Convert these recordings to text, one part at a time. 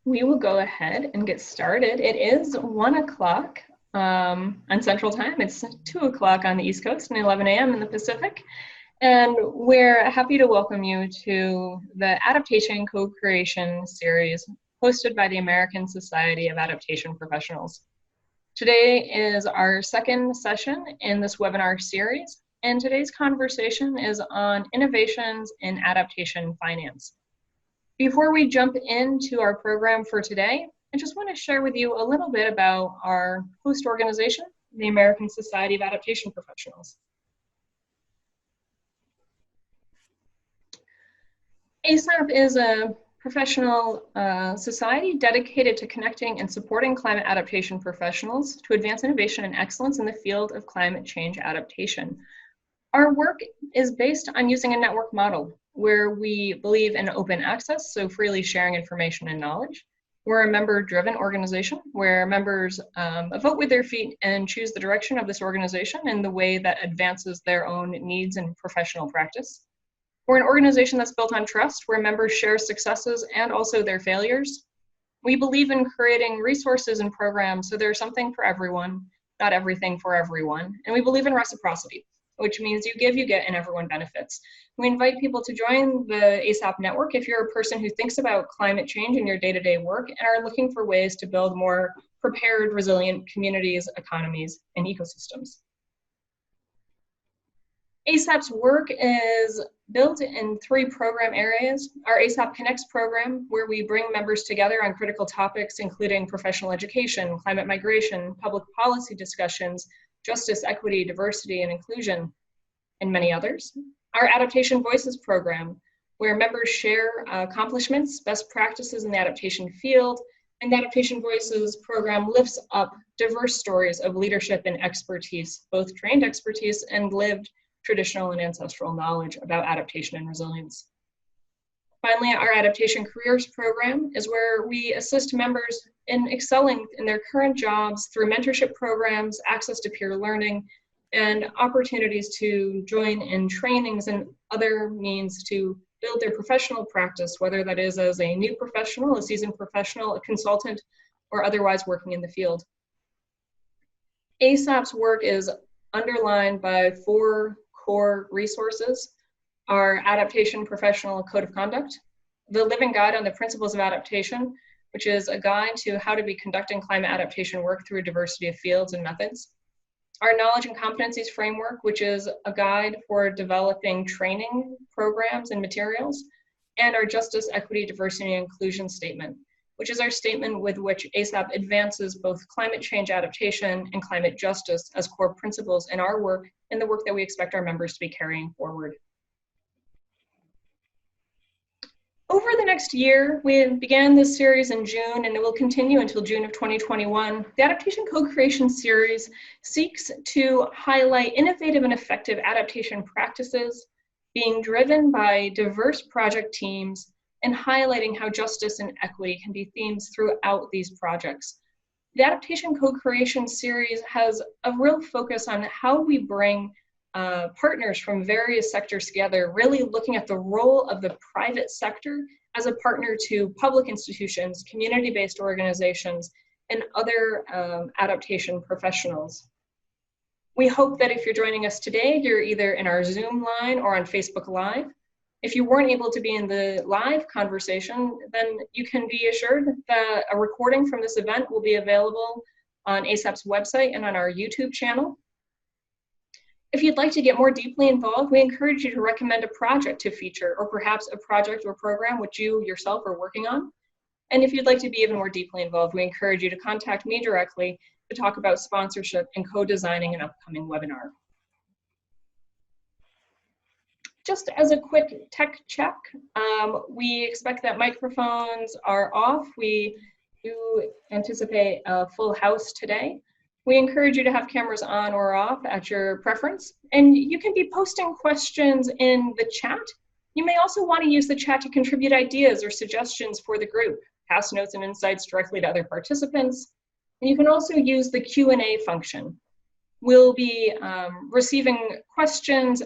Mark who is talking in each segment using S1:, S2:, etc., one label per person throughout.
S1: We will go ahead and get started. It is 1 o'clock on Central Time. It's 2 o'clock on the East Coast and 11 a.m. in the Pacific. And we're happy to welcome you to the Adaptation Co-Creation series hosted by the American Society of Adaptation Professionals. Today is our second session in this webinar series, and today's conversation is on innovations in adaptation finance. Before we jump into our program for today, I just want to share with you a little bit about our host organization, the American Society of Adaptation Professionals. ASAP is a professional society dedicated to connecting and supporting climate adaptation professionals to advance innovation and excellence in the field of climate change adaptation. Our work is based on using a network model where we believe in open access, so freely sharing information and knowledge. We're a member-driven organization where members vote with their feet and choose the direction of this organization in the way that advances their own needs and professional practice. We're an organization that's built on trust, where members share successes and also their failures. We believe in creating resources and programs so there's something for everyone, not everything for everyone. And we believe in reciprocity, which means you give, you get, and everyone benefits. We invite people to join the ASAP network if you're a person who thinks about climate change in your day-to-day work and are looking for ways to build more prepared, resilient communities, economies, and ecosystems. ASAP's work is built in 3 program areas. Our ASAP Connects program, where we bring members together on critical topics, including professional education, climate migration, public policy discussions, justice, equity, diversity, and inclusion, and many others. Our Adaptation Voices program, where members share accomplishments, best practices in the adaptation field, and the Adaptation Voices program lifts up diverse stories of leadership and expertise, both trained expertise and lived traditional and ancestral knowledge about adaptation and resilience. Finally, our Adaptation Careers program is where we assist members in excelling in their current jobs through mentorship programs, access to peer learning, and opportunities to join in trainings and other means to build their professional practice, whether that is as a new professional, a seasoned professional, a consultant, or otherwise working in the field. ASAP's work is underlined by 4 core resources: our Adaptation Professional Code of Conduct, the Living Guide on the Principles of Adaptation, which is a guide to how to be conducting climate adaptation work through a diversity of fields and methods, our Knowledge and Competencies Framework, which is a guide for developing training programs and materials, and our Justice, Equity, Diversity, and Inclusion Statement, which is our statement with which ASAP advances both climate change adaptation and climate justice as core principles in our work and the work that we expect our members to be carrying forward. Over the next year, we began this series in June, and it will continue until June of 2021. The Adaptation Co-Creation series seeks to highlight innovative and effective adaptation practices being driven by diverse project teams and highlighting how justice and equity can be themes throughout these projects. The Adaptation Co-Creation series has a real focus on how we bring partners from various sectors together, really looking at the role of the private sector as a partner to public institutions, community-based organizations, and other adaptation professionals. We hope that if you're joining us today, you're either in our Zoom line or on Facebook Live. If you weren't able to be in the live conversation, then you can be assured that a recording from this event will be available on ASAP's website and on our YouTube channel. If you'd like to get more deeply involved, we encourage you to recommend a project to feature, or perhaps a project or program which you yourself are working on. And if you'd like to be even more deeply involved, we encourage you to contact me directly to talk about sponsorship and co-designing an upcoming webinar. Just as a quick tech check, we expect that microphones are off. We do anticipate a full house today. We encourage you to have cameras on or off at your preference. And you can be posting questions in the chat. You may also want to use the chat to contribute ideas or suggestions for the group, pass notes and insights directly to other participants. And you can also use the Q&A function. We'll be receiving questions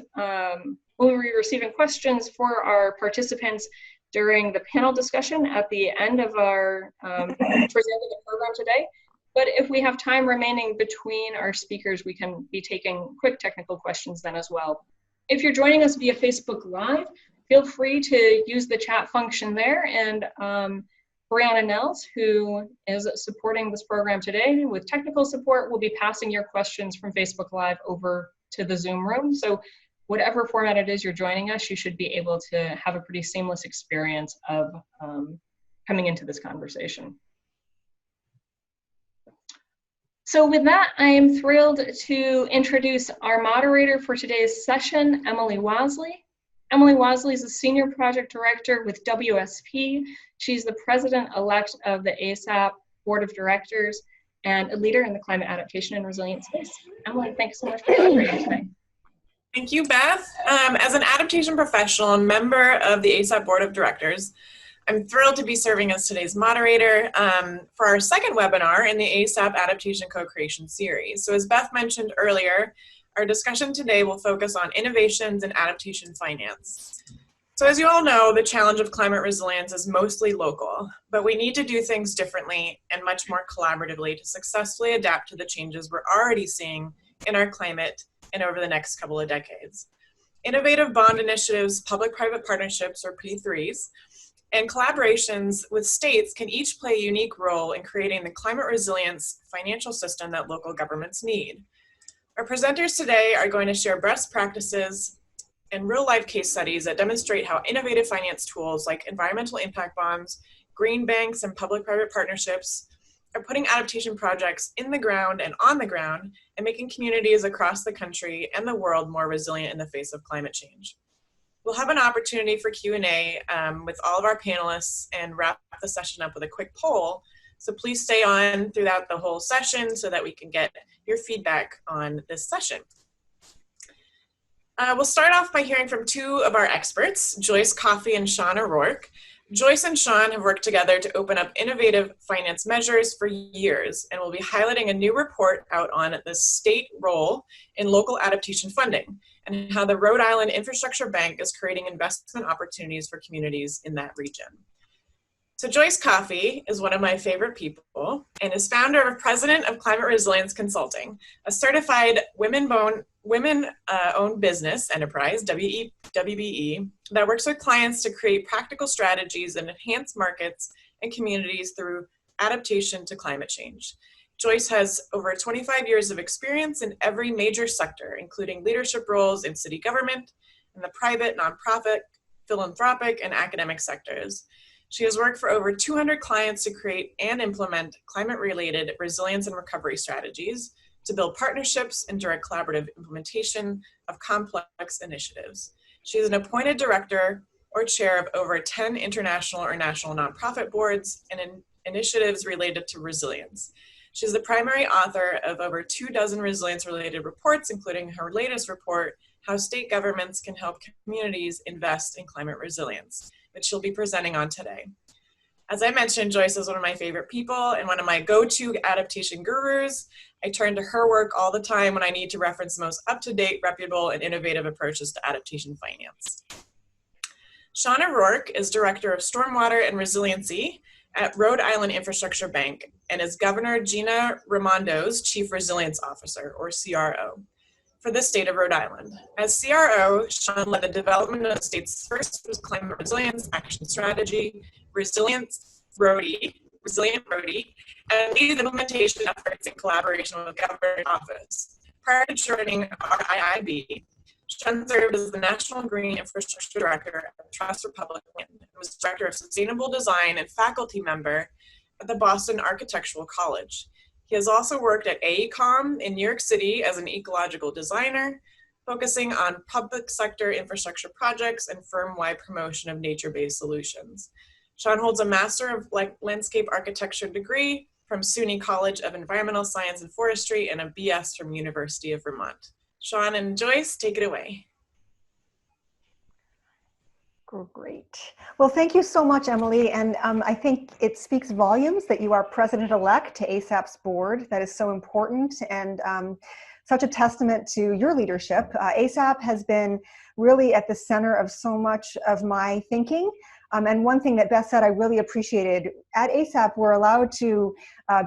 S1: for our participants during the panel discussion at the end of our, towards the end of the program today. But if we have time remaining between our speakers, we can be taking quick technical questions then as well. If you're joining us via Facebook Live, feel free to use the chat function there, and Brianna Nels, who is supporting this program today with technical support, will be passing your questions from Facebook Live over to the Zoom room. So whatever format it is you're joining us, you should be able to have a pretty seamless experience of coming into this conversation. So with that, I am thrilled to introduce our moderator for today's session, Emily Wasley. Emily Wasley is a Senior Project Director with WSP. She's the President-elect of the ASAP Board of Directors and a leader in the climate adaptation and resilience space. Emily, thanks so much for moderating today.
S2: Thank you, Beth. As an adaptation professional and member of the ASAP Board of Directors, I'm thrilled to be serving as today's moderator for our second webinar in the ASAP Adaptation Co-Creation series. So as Beth mentioned earlier, our discussion today will focus on innovations in adaptation finance. So as you all know, the challenge of climate resilience is mostly local, but we need to do things differently and much more collaboratively to successfully adapt to the changes we're already seeing in our climate and over the next couple of decades. Innovative bond initiatives, public-private partnerships, or P3s, and collaborations with states can each play a unique role in creating the climate resilience financial system that local governments need. Our presenters today are going to share best practices and real-life case studies that demonstrate how innovative finance tools like environmental impact bonds, green banks, and public-private partnerships are putting adaptation projects in the ground and on the ground and making communities across the country and the world more resilient in the face of climate change. We'll have an opportunity for Q&A with all of our panelists and wrap the session up with a quick poll. So please stay on throughout the whole session so that we can get your feedback on this session. We'll start off by hearing from two of our experts, Joyce Coffey and Sean O'Rourke. Joyce and Sean have worked together to open up innovative finance measures for years, and will be highlighting a new report out on the state role in local adaptation funding and how the Rhode Island Infrastructure Bank is creating investment opportunities for communities in that region. So Joyce Coffey is one of my favorite people and is founder and president of Climate Resilience Consulting, a certified women-owned business enterprise, WBE, that works with clients to create practical strategies and enhance markets and communities through adaptation to climate change. Joyce has over 25 years of experience in every major sector, including leadership roles in city government, in the private, nonprofit, philanthropic, and academic sectors. She has worked for over 200 clients to create and implement climate-related resilience and recovery strategies, to build partnerships and direct collaborative implementation of complex initiatives. She is an appointed director or chair of over 10 international or national nonprofit boards and initiatives related to resilience. She's the primary author of over 24 resilience-related reports, including her latest report, How State Governments Can Help Communities Invest in Climate Resilience, which she'll be presenting on today. As I mentioned, Joyce is one of my favorite people and one of my go-to adaptation gurus. I turn to her work all the time when I need to reference the most up-to-date, reputable, and innovative approaches to adaptation finance. Sean O'Rourke is Director of Stormwater and Resiliency at Rhode Island Infrastructure Bank and is Governor Gina Raimondo's Chief Resilience Officer, or CRO, for the state of Rhode Island. As CRO, Sean led the development of the state's first climate resilience action strategy, Resilient Rhody, and lead implementation efforts in collaboration with the governor's office. Prior to joining RIIB, Sean served as the National Green Infrastructure Director at Trust for Public Land and was Director of Sustainable Design and faculty member at the Boston Architectural College. He has also worked at AECOM in New York City as an ecological designer, focusing on public sector infrastructure projects and firm-wide promotion of nature-based solutions. Sean holds a Master of Landscape Architecture degree from SUNY College of Environmental Science and Forestry and a BS from University of Vermont. Sean and Joyce, take it away.
S3: Great. Well, thank you so much, Emily. And I think it speaks volumes that you are president-elect to ASAP's board. That is so important and such a testament to your leadership. ASAP has been really at the center of so much of my thinking And one thing that Beth said I really appreciated, at ASAP, we're allowed to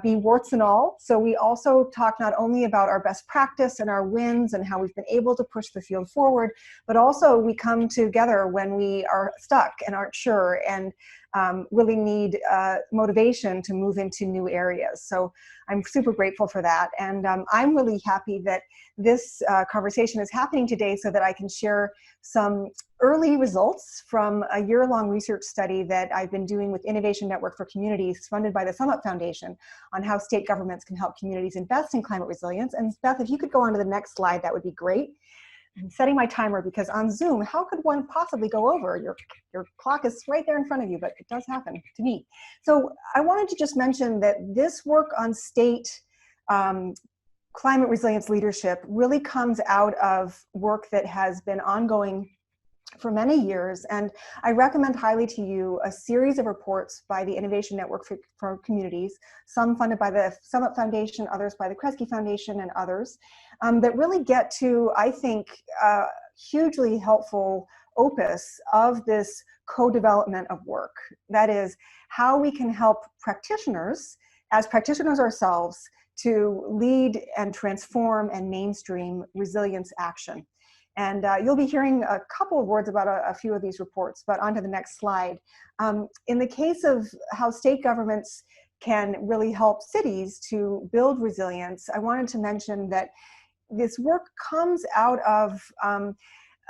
S3: be warts and all. So we also talk not only about our best practice and our wins and how we've been able to push the field forward, but also we come together when we are stuck and aren't sure and really need motivation to move into new areas. So I'm super grateful for that. And I'm really happy that this conversation is happening today so that I can share some early results from a year-long research study that I've been doing with Innovation Network for Communities, funded by the Summit Foundation, on how state governments can help communities invest in climate resilience. And Beth, if you could go on to the next slide, that would be great. I'm setting my timer because on Zoom, how could one possibly go over? Your clock is right there in front of you, but it does happen to me. So I wanted to just mention that this work on state climate resilience leadership really comes out of work that has been ongoing for many years. And I recommend highly to you a series of reports by the Innovation Network for Communities, some funded by the Summit Foundation, others by the Kresge Foundation, and others, that really get to, I think, hugely helpful opus of this co-development of work. That is, how we can help practitioners, as practitioners ourselves, to lead and transform and mainstream resilience action. And you'll be hearing a couple of words about a few of these reports, but on to the next slide. In the case of how state governments can really help cities to build resilience, I wanted to mention that this work comes out of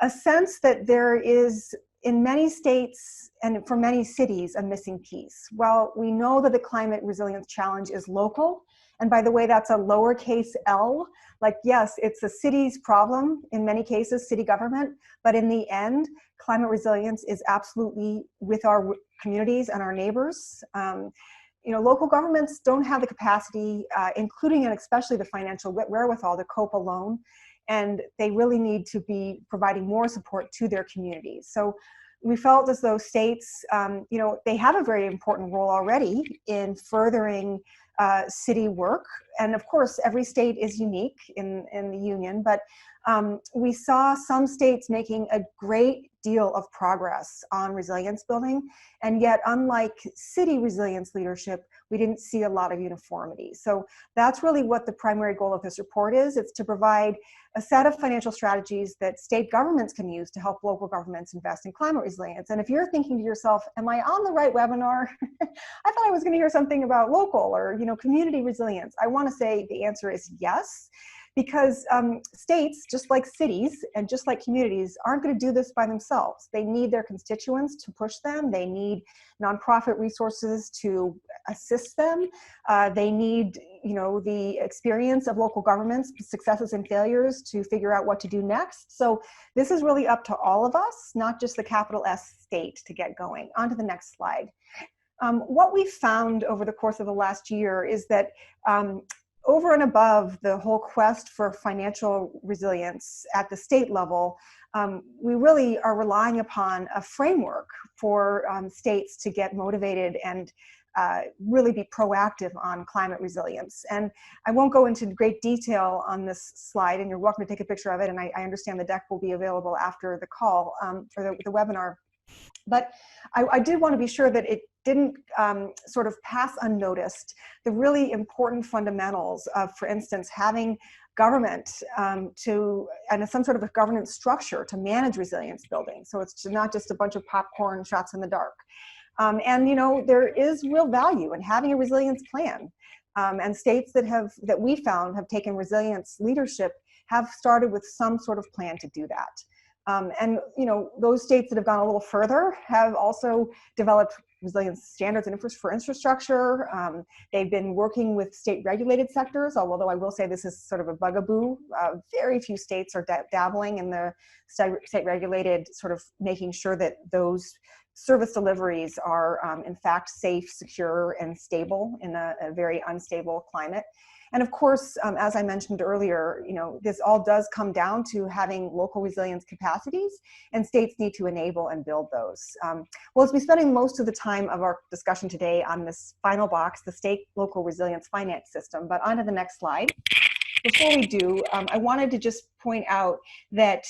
S3: a sense that there is, in many states and for many cities, a missing piece. While we know that the climate resilience challenge is local, and by the way, that's a lowercase L. Like, yes, it's a city's problem, in many cases, city government, but in the end, climate resilience is absolutely with our communities and our neighbors. You know, local governments don't have the capacity, including and especially the financial wherewithal, to cope alone, and they really need to be providing more support to their communities. So we felt as though states, you know, they have a very important role already in furthering city work. And of course, every state is unique in the union, but we saw some states making a great deal of progress on resilience building. And yet, unlike city resilience leadership, we didn't see a lot of uniformity. So that's really what the primary goal of this report is. It's to provide a set of financial strategies that state governments can use to help local governments invest in climate resilience. And if you're thinking to yourself, am I on the right webinar? I thought I was going to hear something about local or, you know, community resilience. I want to say the answer is yes, because states, just like cities and just like communities, aren't going to do this by themselves. They need their constituents to push them. They need nonprofit resources to assist them. They need, you know, the experience of local governments, successes and failures, to figure out what to do next. So this is really up to all of us, not just the capital S state, to get going. On to the next slide. What we found over the course of the last year is that over and above the whole quest for financial resilience at the state level, we really are relying upon a framework for states to get motivated and really be proactive on climate resilience. And I won't go into great detail on this slide, and you're welcome to take a picture of it, and I understand the deck will be available after the call, or the webinar. But I did want to be sure that it didn't sort of pass unnoticed the really important fundamentals of, for instance, having government and some sort of a governance structure to manage resilience building. So it's not just a bunch of popcorn shots in the dark. And, you know, there is real value in having a resilience plan. And states that we found have taken resilience leadership have started with some sort of plan to do that. And, you know, those states that have gone a little further have also developed resilience standards and for infrastructure. They've been working with state regulated sectors, although I will say this is sort of a bugaboo. Very few states are dabbling in the state regulated, sort of making sure that those service deliveries are in fact safe, secure, and stable in a very unstable climate. And of course, as I mentioned earlier, you know, this all does come down to having local resilience capacities, and states need to enable and build those. We'll be spending most of the time of our discussion today on this final box, the state local resilience finance system. But on to the next slide. Before we do, I wanted to just point out that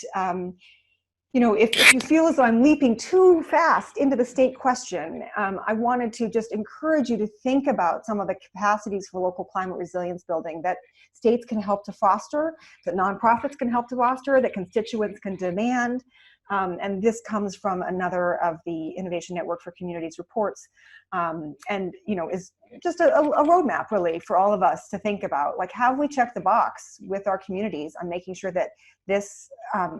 S3: you know, if you feel as though I'm leaping too fast into the state question, I wanted to just encourage you to think about some of the capacities for local climate resilience building that states can help to foster, that nonprofits can help to foster, that constituents can demand. And this comes from another of the Innovation Network for Communities reports, and you know, is just a roadmap really for all of us to think about, like, have we checked the box with our communities on making sure that this,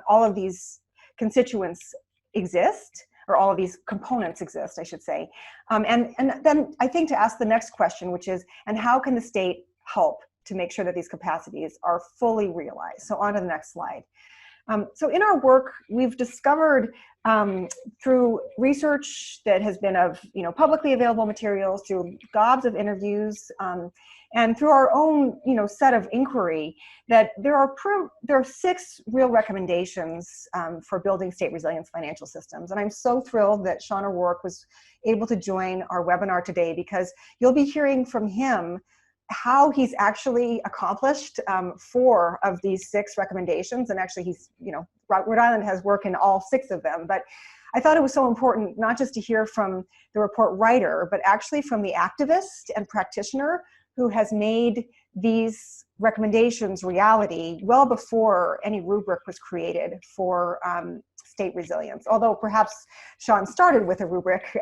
S3: all of these constituents exist, or all of these components exist, I should say. And then I think to ask the next question, which is, and how can the state help to make sure that these capacities are fully realized? So on to the next slide. So in our work, we've discovered through research that has been of, you know, publicly available materials, through gobs of interviews, and through our own, you know, set of inquiry, that there are 6 real recommendations for building state resilience financial systems. And I'm so thrilled that Sean O'Rourke was able to join our webinar today, because you'll be hearing from him how he's actually accomplished 4 of these 6 recommendations. And actually he's, you know, Rhode Island has work in all 6 of them. But I thought it was so important not just to hear from the report writer, but actually from the activist and practitioner who has made these recommendations reality well before any rubric was created for state resilience. Although perhaps Sean started with a rubric,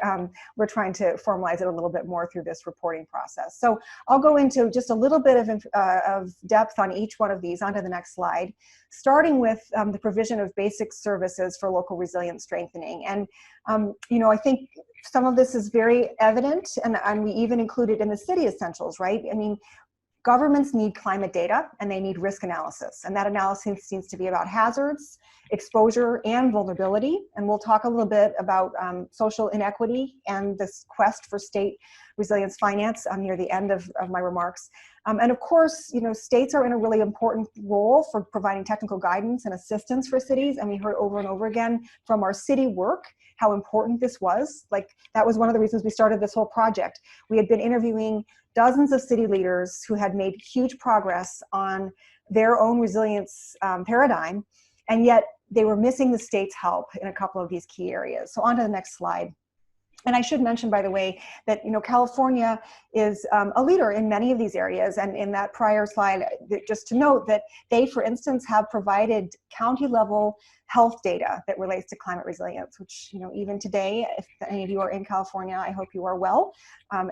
S3: we're trying to formalize it a little bit more through this reporting process. So I'll go into just a little bit of depth on each one of these. Onto the next slide, starting with the provision of basic services for local resilience strengthening. And you know, I think some of this is very evident, and we even include it in the city essentials, right? I mean, governments need climate data and they need risk analysis. And that analysis needs to be about hazards, exposure, and vulnerability. And we'll talk a little bit about social inequity and this quest for state resilience finance near the end of my remarks. And of course, you know, states are in a really important role for providing technical guidance and assistance for cities. And we heard over and over again from our city work how important this was. Like, that was one of the reasons we started this whole project. We had been interviewing dozens of city leaders who had made huge progress on their own resilience paradigm, and yet they were missing the state's help in a couple of these key areas. So on to the next slide. And I should mention, by the way, that, you know, California is a leader in many of these areas. And in that prior slide, just to note that they, for instance, have provided county-level health data that relates to climate resilience, which, you know, even today, if any of you are in California, I hope you are well,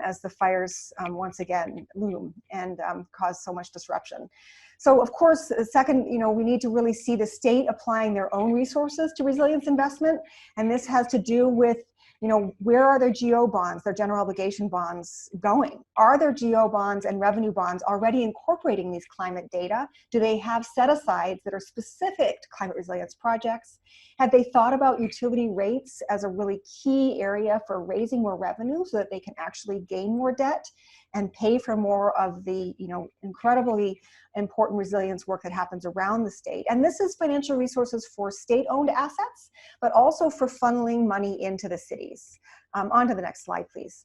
S3: as the fires once again loom and cause so much disruption. So of course, second, you know, we need to really see the state applying their own resources to resilience investment. And this has to do with, you know, where are their GO bonds, their general obligation bonds going? Are their GO bonds and revenue bonds already incorporating these climate data? Do they have set-asides that are specific to climate resilience projects? Have they thought about utility rates as a really key area for raising more revenue so that they can actually gain more debt and pay for more of the, you know, incredibly important resilience work that happens around the state? And this is financial resources for state-owned assets, but also for funneling money into the cities. On to the next slide, please.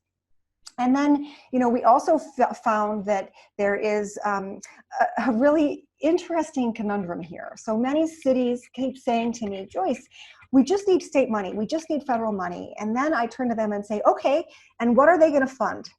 S3: And then, you know, we also found that there is a really interesting conundrum here. So many cities keep saying to me, Joyce, we just need state money, we just need federal money. And then I turn to them and say, okay, and what are they going to fund?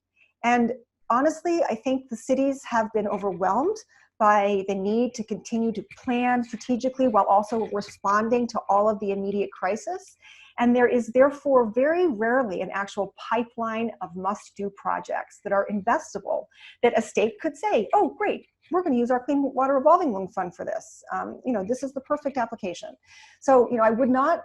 S3: And honestly, I think the cities have been overwhelmed by the need to continue to plan strategically while also responding to all of the immediate crisis. And there is therefore very rarely an actual pipeline of must-do projects that are investable, that a state could say, oh, great, we're going to use our Clean Water Revolving Loan Fund for this. You know, this is the perfect application. So, you know, I want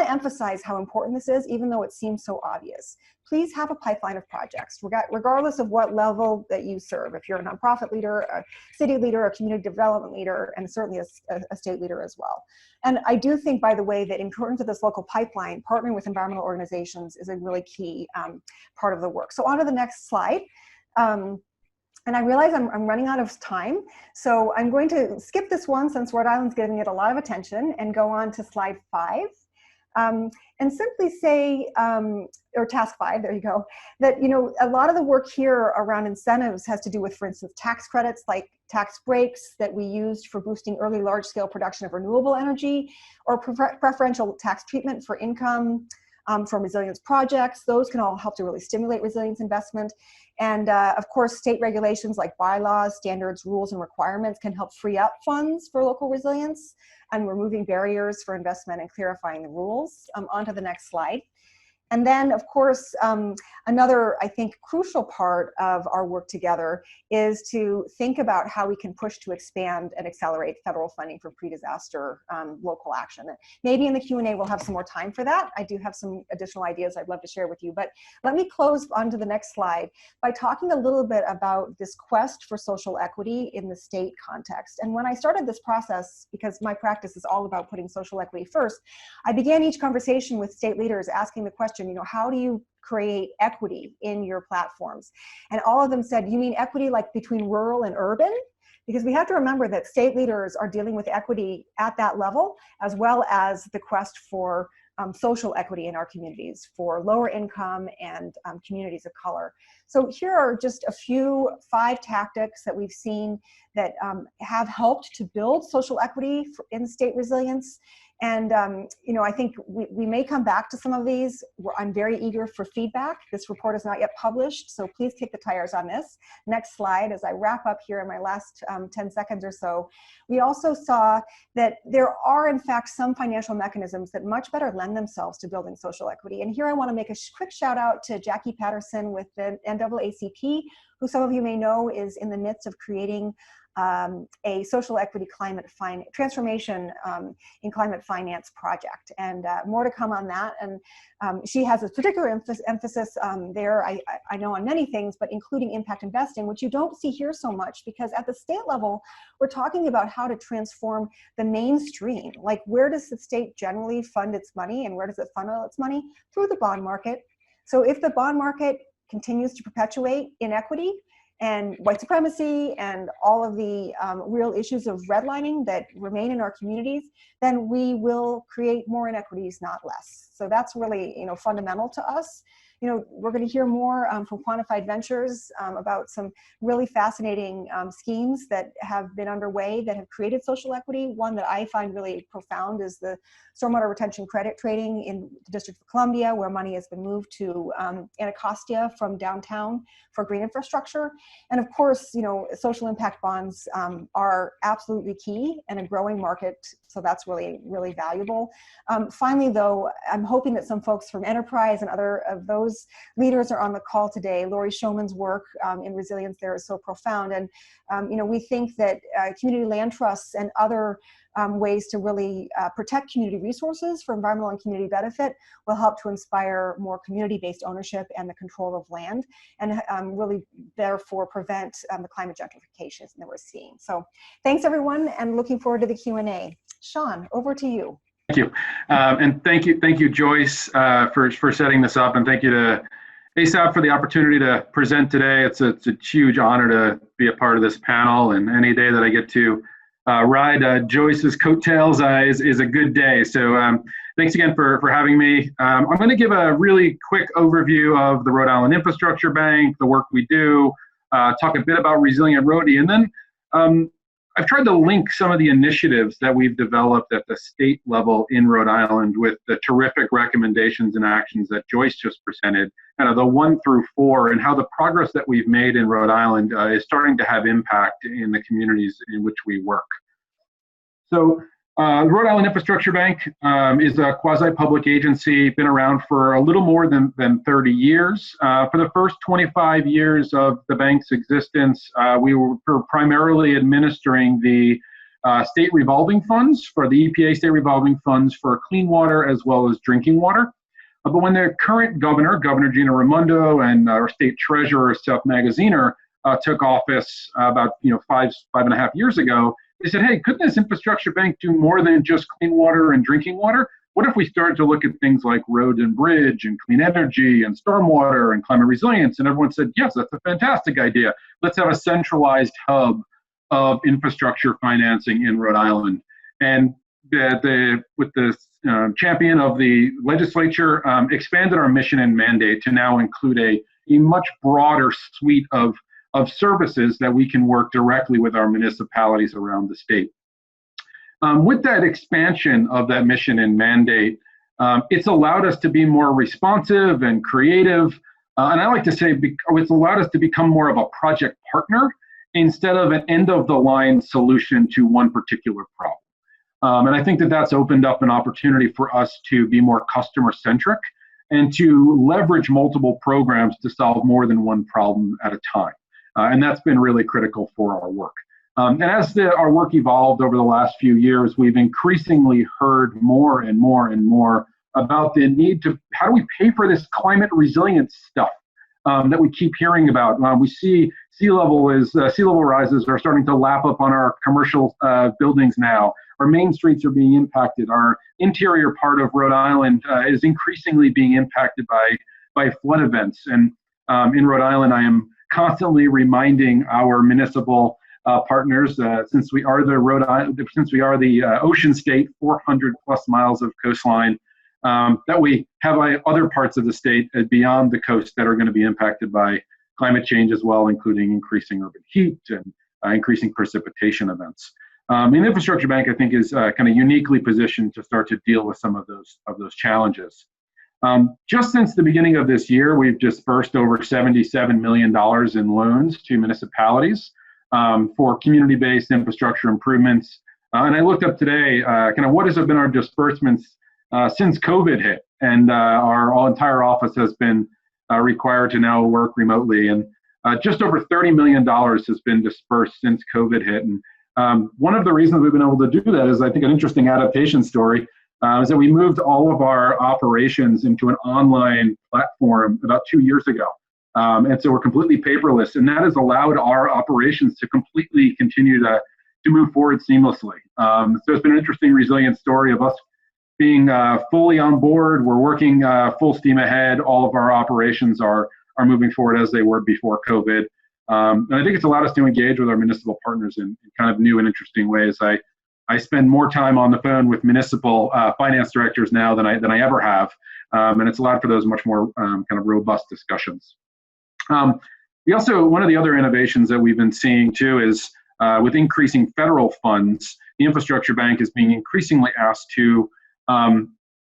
S3: to emphasize how important this is, even though it seems so obvious. Please have a pipeline of projects, regardless of what level that you serve. If you're a nonprofit leader, a city leader, a community development leader, and certainly a state leader as well. And I do think, by the way, that in terms of this local pipeline, partnering with environmental organizations is a really key part of the work. So on to the next slide. And I realize I'm running out of time, so I'm going to skip this one since Rhode Island's giving it a lot of attention and go on to slide 5. and simply say, or task 5, there you go, that, you know, a lot of the work here around incentives has to do with, for instance, tax credits, like tax breaks that we used for boosting early large-scale production of renewable energy, or preferential tax treatment for income from resilience projects. Those can all help to really stimulate resilience investment. And of course, state regulations like bylaws, standards, rules, and requirements can help free up funds for local resilience and removing barriers for investment and clarifying the rules. On to the next slide. And then, of course, another, I think, crucial part of our work together is to think about how we can push to expand and accelerate federal funding for pre-disaster local action. Maybe in the Q&A we'll have some more time for that. I do have some additional ideas I'd love to share with you. But let me close onto the next slide by talking a little bit about this quest for social equity in the state context. And when I started this process, because my practice is all about putting social equity first, I began each conversation with state leaders asking the question, you know, how do you create equity in your platforms? And all of them said, you mean equity like between rural and urban? Because we have to remember that state leaders are dealing with equity at that level, as well as the quest for social equity in our communities for lower income and communities of color. So here are just a few 5 tactics that we've seen that have helped to build social equity in state resilience. And, you know, I think we may come back to some of these. I'm very eager for feedback. This report is not yet published, so please kick the tires on this. Next slide, as I wrap up here in my last 10 seconds or so. We also saw that there are, in fact, some financial mechanisms that much better lend themselves to building social equity. And here I want to make a quick shout out to Jackie Patterson with the NAACP, who some of you may know is in the midst of creating a social equity transformation in climate finance project, and more to come on that. And she has a particular emphasis there, I know, on many things, but including impact investing, which you don't see here so much, because at the state level, we're talking about how to transform the mainstream. Like, where does the state generally fund its money, and where does it funnel its money? Through the bond market. So if the bond market continues to perpetuate inequity and white supremacy and all of the real issues of redlining that remain in our communities, then we will create more inequities, not less. So that's really, you know, fundamental to us. You know, we're going to hear more from Quantified Ventures about some really fascinating schemes that have been underway that have created social equity. One that I find really profound is the stormwater retention credit trading in the District of Columbia, where money has been moved to Anacostia from downtown for green infrastructure. And of course, you know, social impact bonds are absolutely key and a growing market. So that's really, really valuable. Finally, though, I'm hoping that some folks from Enterprise and other of those leaders are on the call today. Lori Showman's work in resilience there is so profound. And, you know, we think that community land trusts and other ways to really protect community resources for environmental and community benefit will help to inspire more community-based ownership and the control of land, and really therefore prevent the climate gentrification that we're seeing. So thanks everyone, and looking forward to the Q&A. Sean, over to you.
S4: Thank you. And thank you, Joyce, for setting this up, and thank you to ASAP for the opportunity to present today. It's a huge honor to be a part of this panel, and any day that I get to ride Joyce's coattails is a good day. So thanks again for having me. I'm going to give a really quick overview of the Rhode Island Infrastructure Bank, the work we do, talk a bit about Resilient Rhody, and then I've tried to link some of the initiatives that we've developed at the state level in Rhode Island with the terrific recommendations and actions that Joyce just presented, kind of the 1 through 4, and how the progress that we've made in Rhode Island is starting to have impact in the communities in which we work. So the Rhode Island Infrastructure Bank is a quasi-public agency, been around for a little more than 30 years. For the first 25 years of the bank's existence, we were primarily administering the state revolving funds for the EPA state revolving funds for clean water as well as drinking water. But when the current Governor Gina Raimondo, and our state treasurer, Seth Magaziner, took office about 5.5 years ago, they said, hey, couldn't this infrastructure bank do more than just clean water and drinking water? What if we started to look at things like road and bridge and clean energy and stormwater and climate resilience? And everyone said, yes, that's a fantastic idea. Let's have a centralized hub of infrastructure financing in Rhode Island. And with the champion of the legislature, expanded our mission and mandate to now include a much broader suite of services that we can work directly with our municipalities around the state. With that expansion of that mission and mandate, it's allowed us to be more responsive and creative. And I like to say it's allowed us to become more of a project partner instead of an end-of-the-line solution to one particular problem. And I think that that's opened up an opportunity for us to be more customer-centric and to leverage multiple programs to solve more than one problem at a time. And that's been really critical for our work. And as our work evolved over the last few years, we've increasingly heard more and more and more about the need to, how do we pay for this climate resilience stuff that we keep hearing about? We see sea level rises are starting to lap up on our commercial buildings now. Our main streets are being impacted. Our interior part of Rhode Island is increasingly being impacted by flood events. And in Rhode Island, I am constantly reminding our municipal partners, since we are the ocean state, 400 plus miles of coastline, that we have other parts of the state beyond the coast that are going to be impacted by climate change as well, including increasing urban heat and increasing precipitation events. And Infrastructure Bank, I think, is kind of uniquely positioned to start to deal with some of those challenges. Just since the beginning of this year, we've dispersed over $77 million in loans to municipalities for community-based infrastructure improvements. And I looked up today, kind of what has been our disbursements since COVID hit, and our entire office has been required to now work remotely. And just over $30 million has been dispersed since COVID hit. And one of the reasons we've been able to do that is, I think, an interesting adaptation story is that we moved all of our operations into an online platform about 2 years ago. And so we're completely paperless, and that has allowed our operations to completely continue to move forward seamlessly. So it's been an interesting, resilient story of us being fully on board. We're working full steam ahead. All of our operations are moving forward as they were before COVID. And I think it's allowed us to engage with our municipal partners in kind of new and interesting ways. I spend more time on the phone with municipal finance directors now than I ever have, and it's allowed for those much more kind of robust discussions. We also, one of the other innovations that we've been seeing too is with increasing federal funds, the Infrastructure Bank is being increasingly asked to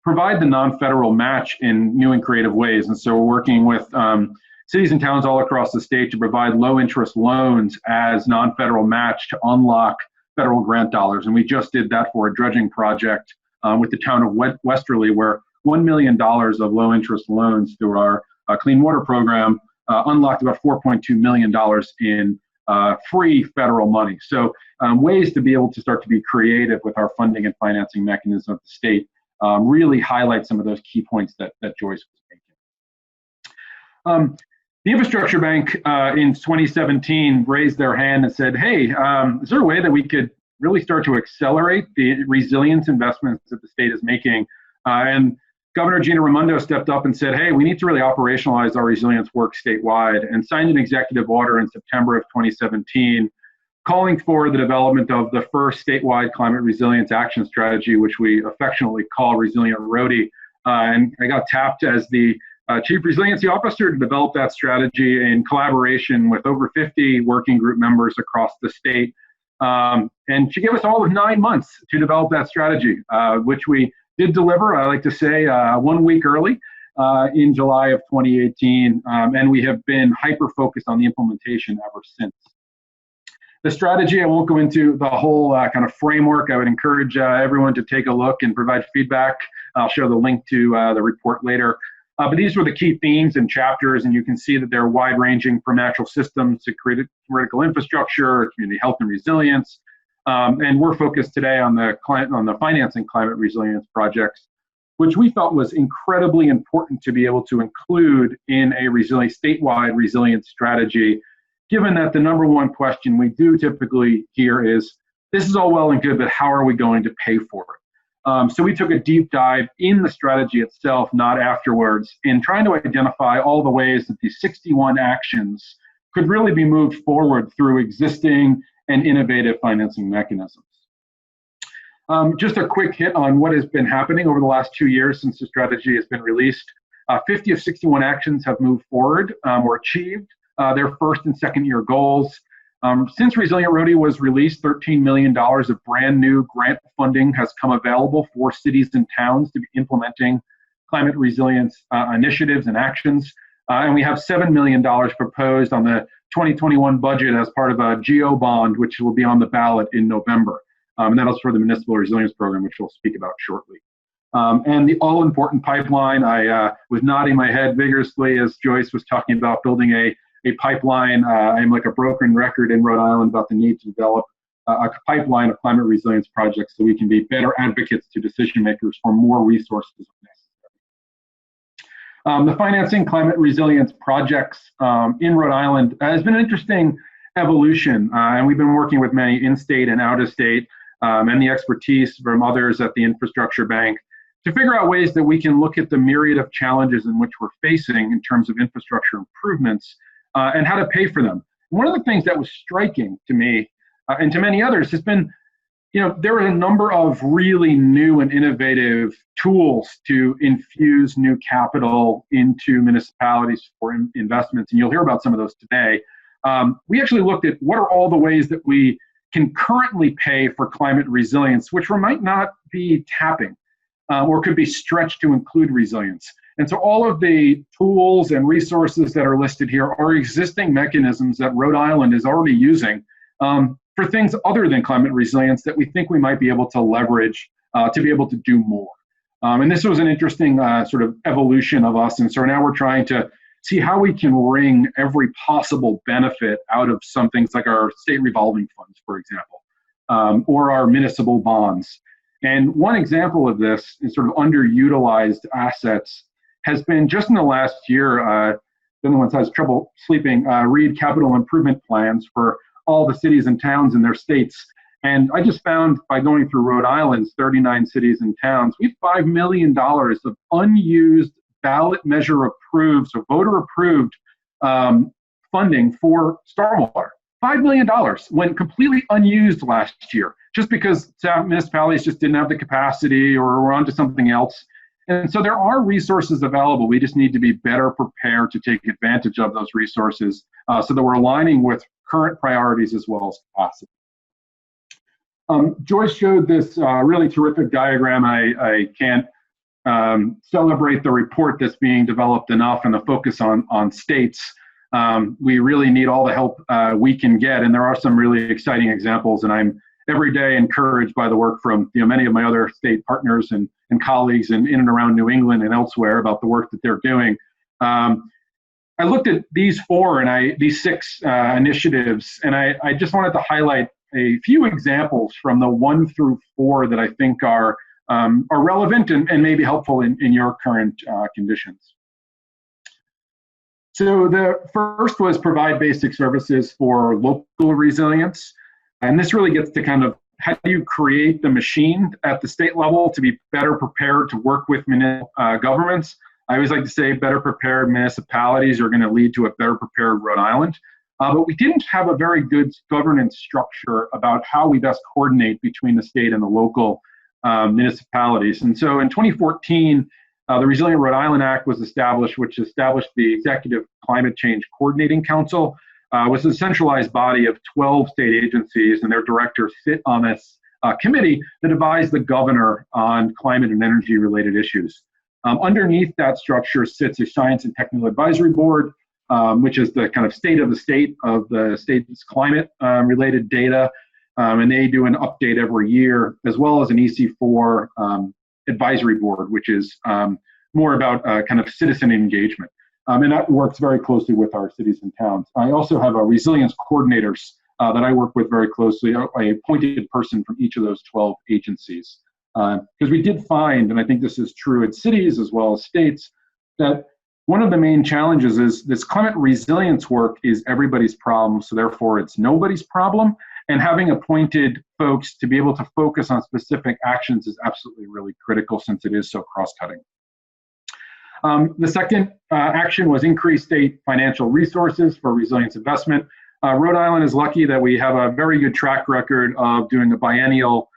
S4: provide the non-federal match in new and creative ways. And so we're working with cities and towns all across the state to provide low interest loans as non-federal match to unlock federal grant dollars. And we just did that for a dredging project with the town of Westerly, where $1 million of low interest loans through our Clean Water program unlocked about $4.2 million in free federal money. So ways to be able to start to be creative with our funding and financing mechanism of the state really highlight some of those key points that Joyce was making. The Infrastructure Bank in 2017 raised their hand and said, hey, is there a way that we could really start to accelerate the resilience investments that the state is making? And Governor Gina Raimondo stepped up and said, hey, we need to really operationalize our resilience work statewide, and signed an executive order in September of 2017 calling for the development of the first statewide climate resilience action strategy, which we affectionately call Resilient Rhody. And I got tapped as the Chief Resiliency Officer to develop that strategy in collaboration with over 50 working group members across the state. And she gave us all of 9 months to develop that strategy, which we did deliver, I like to say, 1 week early in July of 2018. And we have been hyper-focused on the implementation ever since. The strategy, I won't go into the whole kind of framework. I would encourage everyone to take a look and provide feedback. I'll share the link to the report later. But these were the key themes and chapters, and you can see that they're wide-ranging from natural systems to critical infrastructure, community health and resilience. And we're focused today on the financing climate resilience projects, which we felt was incredibly important to be able to include in a statewide resilience strategy, given that the number one question we do typically hear is, this is all well and good, but how are we going to pay for it? So we took a deep dive in the strategy itself, not afterwards, in trying to identify all the ways that these 61 actions could really be moved forward through existing and innovative financing mechanisms. Just a quick hit on what has been happening over the last 2 years since the strategy has been released. 50 of 61 actions have moved forward or achieved their first and second year goals. Since Resilient Rhody was released, $13 million of brand new grant funding has come available for cities and towns to be implementing climate resilience initiatives and actions. And we have $7 million proposed on the 2021 budget as part of a GEO bond, which will be on the ballot in November. And that is for the Municipal Resilience Program, which we'll speak about shortly. And the all-important pipeline, I was nodding my head vigorously as Joyce was talking about building a pipeline. I'm like a broken record in Rhode Island about the need to develop a pipeline of climate resilience projects so we can be better advocates to decision makers for more resources. The financing climate resilience projects in Rhode Island has been an interesting evolution, and we've been working with many in-state and out-of-state and the expertise from others at the Infrastructure Bank to figure out ways that we can look at the myriad of challenges in which we're facing in terms of infrastructure improvements and how to pay for them. One of the things that was striking to me and to many others has been, there are a number of really new and innovative tools to infuse new capital into municipalities for investments, and you'll hear about some of those today. We actually looked at what are all the ways that we can currently pay for climate resilience, which we might not be tapping or could be stretched to include resilience. And so all of the tools and resources that are listed here are existing mechanisms that Rhode Island is already using for things other than climate resilience that we think we might be able to leverage to be able to do more. And this was an interesting sort of evolution of us. And so now we're trying to see how we can wring every possible benefit out of some things like our state revolving funds, for example, or our municipal bonds. And one example of this is sort of underutilized assets has been just in the last year, the other one has trouble sleeping, read capital improvement plans for all the cities and towns in their states. And I just found by going through Rhode Island's 39 cities and towns, we have $5 million of unused ballot measure approved, so voter approved funding for stormwater. $5 million went completely unused last year, just because municipalities just didn't have the capacity or were onto something else. And so there are resources available. We just need to be better prepared to take advantage of those resources so that we're aligning with current priorities as well as capacity. Joyce showed this really terrific diagram. I can't celebrate the report that's being developed enough and the focus on states. We really need all the help we can get, and there are some really exciting examples, and I'm every day encouraged by the work from many of my other state partners and colleagues in and around New England and elsewhere about the work that they're doing. I looked at these these six initiatives, and I just wanted to highlight a few examples from the 1 through 4 that I think are relevant and maybe helpful in your current conditions. So the first was provide basic services for local resilience. And this really gets to kind of how do you create the machine at the state level to be better prepared to work with governments. I always like to say better prepared municipalities are going to lead to a better prepared Rhode Island. But we didn't have a very good governance structure about how we best coordinate between the state and the local municipalities. And so in 2014, the Resilient Rhode Island Act was established, which established the Executive Climate Change Coordinating Council, was a centralized body of 12 state agencies, and their directors sit on this committee that advise the governor on climate and energy related issues. Underneath that structure sits a Science and Technical Advisory Board, which is the kind of state of the state's climate related data. And they do an update every year, as well as an EC4 advisory board, which is more about kind of citizen engagement. And that works very closely with our cities and towns. I also have resilience coordinators that I work with very closely, a appointed person from each of those 12 agencies. Because we did find, and I think this is true in cities as well as states, that one of the main challenges is this climate resilience work is everybody's problem, so therefore it's nobody's problem. And having appointed folks to be able to focus on specific actions is absolutely really critical since it is so cross-cutting. The second action was increase state financial resources for resilience investment. Rhode Island is lucky that we have a very good track record of doing a biennial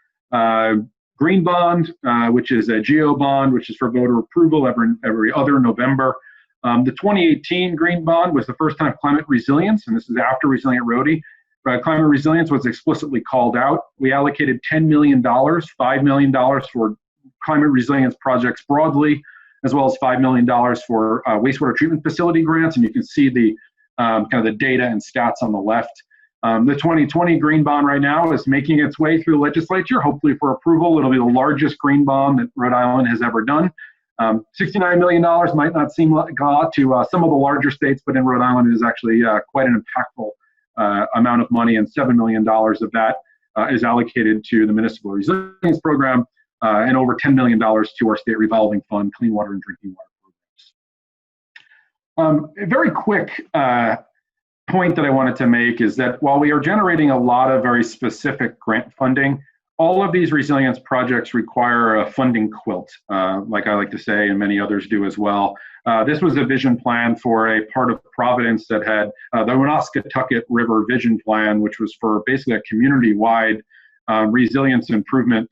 S4: green bond, which is a geo bond, which is for voter approval every other November. The 2018 green bond was the first time climate resilience, and this is after Resilient Rhody. Climate resilience was explicitly called out. We allocated $10 million, $5 million for climate resilience projects broadly, as well as $5 million for wastewater treatment facility grants. And you can see the kind of the data and stats on the left. The 2020 green bond right now is making its way through the legislature, hopefully for approval. It'll be the largest green bond that Rhode Island has ever done. $69 million might not seem like a lot to some of the larger states, but in Rhode Island it is actually quite an impactful amount of money, and $7 million of that is allocated to the Municipal Resilience Program, and over $10 million to our state revolving fund, clean water and drinking water programs. A very quick point that I wanted to make is that while we are generating a lot of very specific grant funding, all of these resilience projects require a funding quilt, like I like to say, and many others do as well. This was a vision plan for a part of Providence that had the Woonasquatucket River Vision Plan, which was for basically a community-wide resilience improvement,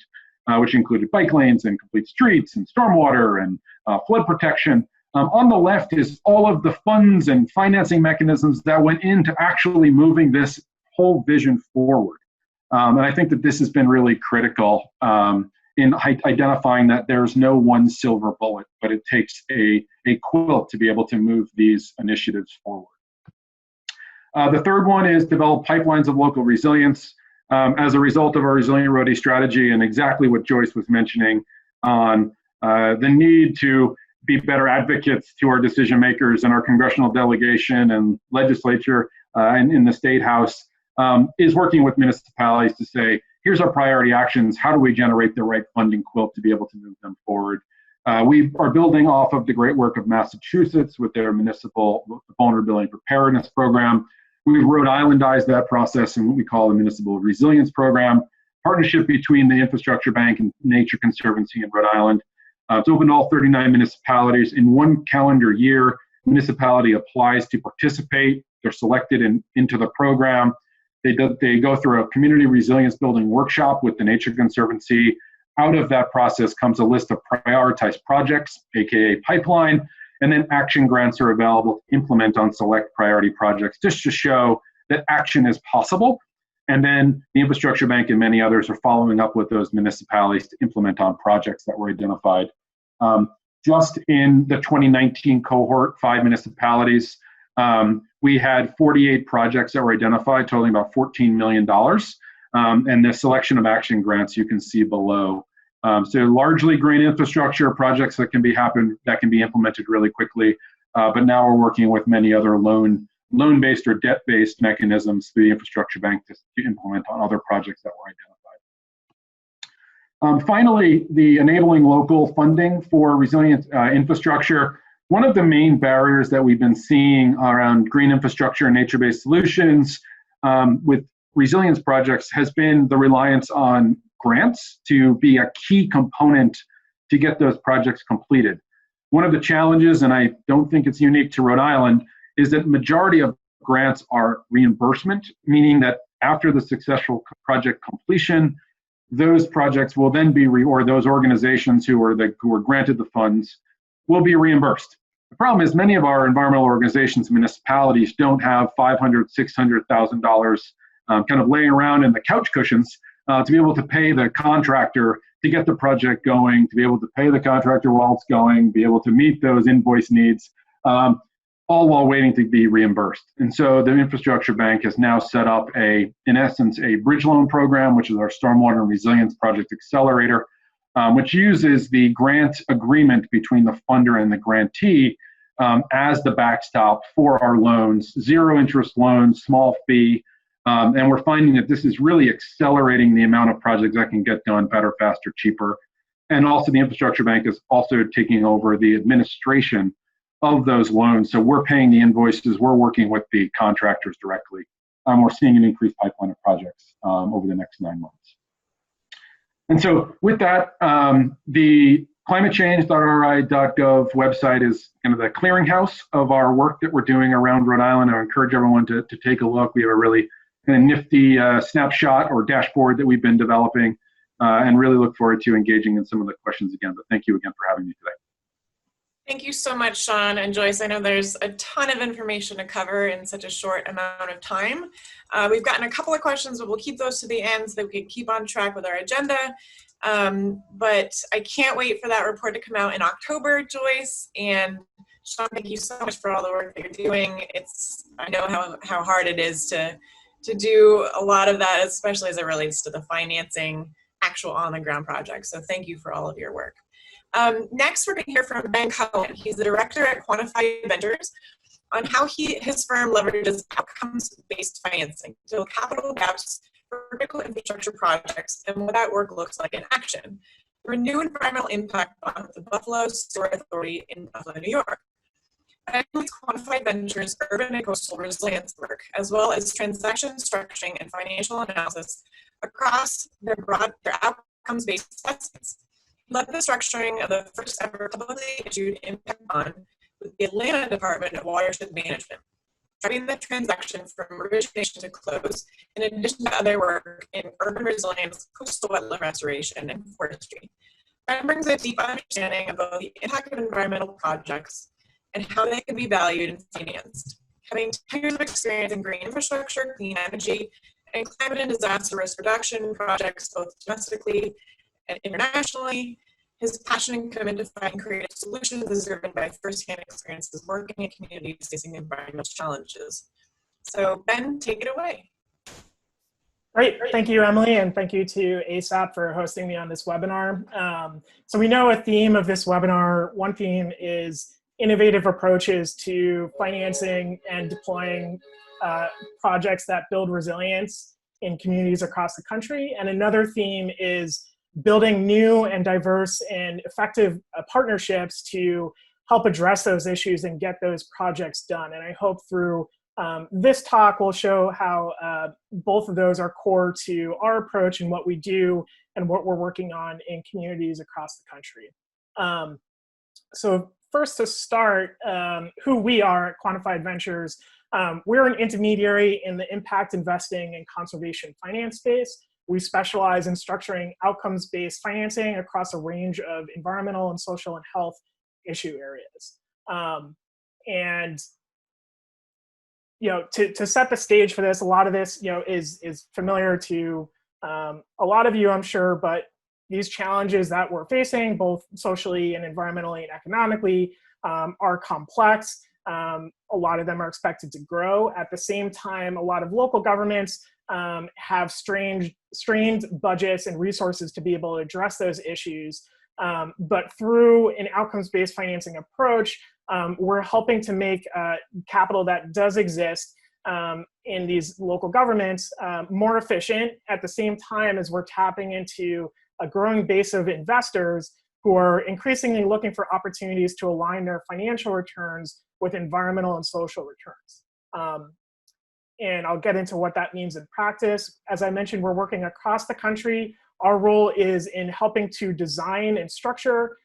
S4: which included bike lanes and complete streets and stormwater and flood protection. On the left is all of the funds and financing mechanisms that went into actually moving this whole vision forward. And I think that this has been really critical in identifying that there's no one silver bullet, but it takes a quilt to be able to move these initiatives forward. The third one is develop pipelines of local resilience. As a result of our Resilient Rhody strategy and exactly what Joyce was mentioning on the need to be better advocates to our decision makers and our congressional delegation and legislature and in the State House, is working with municipalities to say, here's our priority actions. How do we generate the right funding quilt to be able to move them forward? We are building off of the great work of Massachusetts with their Municipal Vulnerability and Preparedness Program. We've Rhode Islandized that process in what we call the Municipal Resilience Program, partnership between the Infrastructure Bank and Nature Conservancy in Rhode Island. It's open to all 39 municipalities. In one calendar year, municipality applies to participate. They're selected into the program. They go through a community resilience building workshop with the Nature Conservancy. Out of that process comes a list of prioritized projects, AKA pipeline, and then action grants are available to implement on select priority projects, just to show that action is possible. And then the Infrastructure Bank and many others are following up with those municipalities to implement on projects that were identified. Just in the 2019 cohort, 5 municipalities, we had 48 projects that were identified, totaling about $14 million. And the selection of action grants you can see below. So largely green infrastructure projects that can be implemented really quickly. But now we're working with many other loan-based or debt-based mechanisms through the Infrastructure Bank to implement on other projects that were identified. Finally, the enabling local funding for resilient infrastructure. One of the main barriers that we've been seeing around green infrastructure and nature-based solutions with resilience projects has been the reliance on grants to be a key component to get those projects completed. One of the challenges, and I don't think it's unique to Rhode Island, is that majority of grants are reimbursement, meaning that after the successful project completion, those projects will then be, or those organizations who are granted the funds will be reimbursed. The problem is many of our environmental organizations and municipalities don't have $500,000, $600,000 kind of laying around in the couch cushions to be able to pay the contractor to get the project going, to be able to pay the contractor while it's going, be able to meet those invoice needs, all while waiting to be reimbursed. And so the Infrastructure Bank has now set up in essence, a bridge loan program, which is our Stormwater and Resilience Project Accelerator, which uses the grant agreement between the funder and the grantee as the backstop for our loans, zero interest loans, small fee. And we're finding that this is really accelerating the amount of projects that can get done better, faster, cheaper. And also the Infrastructure Bank is also taking over the administration of those loans. So we're paying the invoices, we're working with the contractors directly. We're seeing an increased pipeline of projects over the next 9 months. And so with that, the climatechange.ri.gov website is kind of the clearinghouse of our work that we're doing around Rhode Island. I encourage everyone to take a look. We have a really kind of nifty snapshot or dashboard that we've been developing and really look forward to engaging in some of the questions again. But thank you again for having me today.
S2: Thank you so much, Sean and Joyce. I know there's a ton of information to cover in such a short amount of time. We've gotten a couple of questions, but we'll keep those to the end so that we can keep on track with our agenda. But I can't wait for that report to come out in October, Joyce. And Sean, thank you so much for all the work that you're doing. I know how hard it is to do a lot of that, especially as it relates to the financing actual on-the-ground projects. So thank you for all of your work. Next, we're going to hear from Ben Cohen. He's the director at Quantified Ventures on how his firm leverages outcomes-based financing to fill capital gaps for critical infrastructure projects and what that work looks like in action. The Renew Environmental Impact Bond with the Buffalo Sewer Authority in Buffalo, New York. And Quantified Ventures urban and coastal resilience work, as well as transaction structuring and financial analysis across their outcomes-based assessments. Led the structuring of the first ever publicly issued impact bond with the Atlanta Department of Watershed Management, driving the transaction from origination to close, in addition to other work in urban resilience, coastal wetland restoration, and forestry. Ben brings a deep understanding of both the impact of environmental projects and how they can be valued and financed. Having 10 years of experience in green infrastructure, clean energy, and climate and disaster risk reduction projects, both domestically and internationally, his passion and commitment to find creative solutions is driven by firsthand experiences working in communities facing environmental challenges. So Ben, take it away.
S5: Great, thank you, Emily, and thank you to ASAP for hosting me on this webinar. So we know a theme of this webinar, one theme is innovative approaches to financing and deploying projects that build resilience in communities across the country. And another theme is building new and diverse and effective partnerships to help address those issues and get those projects done. And I hope through this talk we'll show how both of those are core to our approach and what we do and what we're working on in communities across the country. So first to start, who we are at Quantified Ventures. We're an intermediary in the impact investing and conservation finance space. We specialize in structuring outcomes-based financing across a range of environmental and social and health issue areas. And to set the stage for this, a lot of this is familiar to a lot of you, I'm sure, but these challenges that we're facing, both socially and environmentally and economically, are complex. A lot of them are expected to grow. At the same time, a lot of local governments have strained budgets and resources to be able to address those issues. But through an outcomes-based financing approach, we're helping to make capital that does exist in these local governments more efficient at the same time as we're tapping into a growing base of investors who are increasingly looking for opportunities to align their financial returns with environmental and social returns. And I'll get into what that means in practice. As I mentioned, we're working across the country. Our role is in helping to design and structure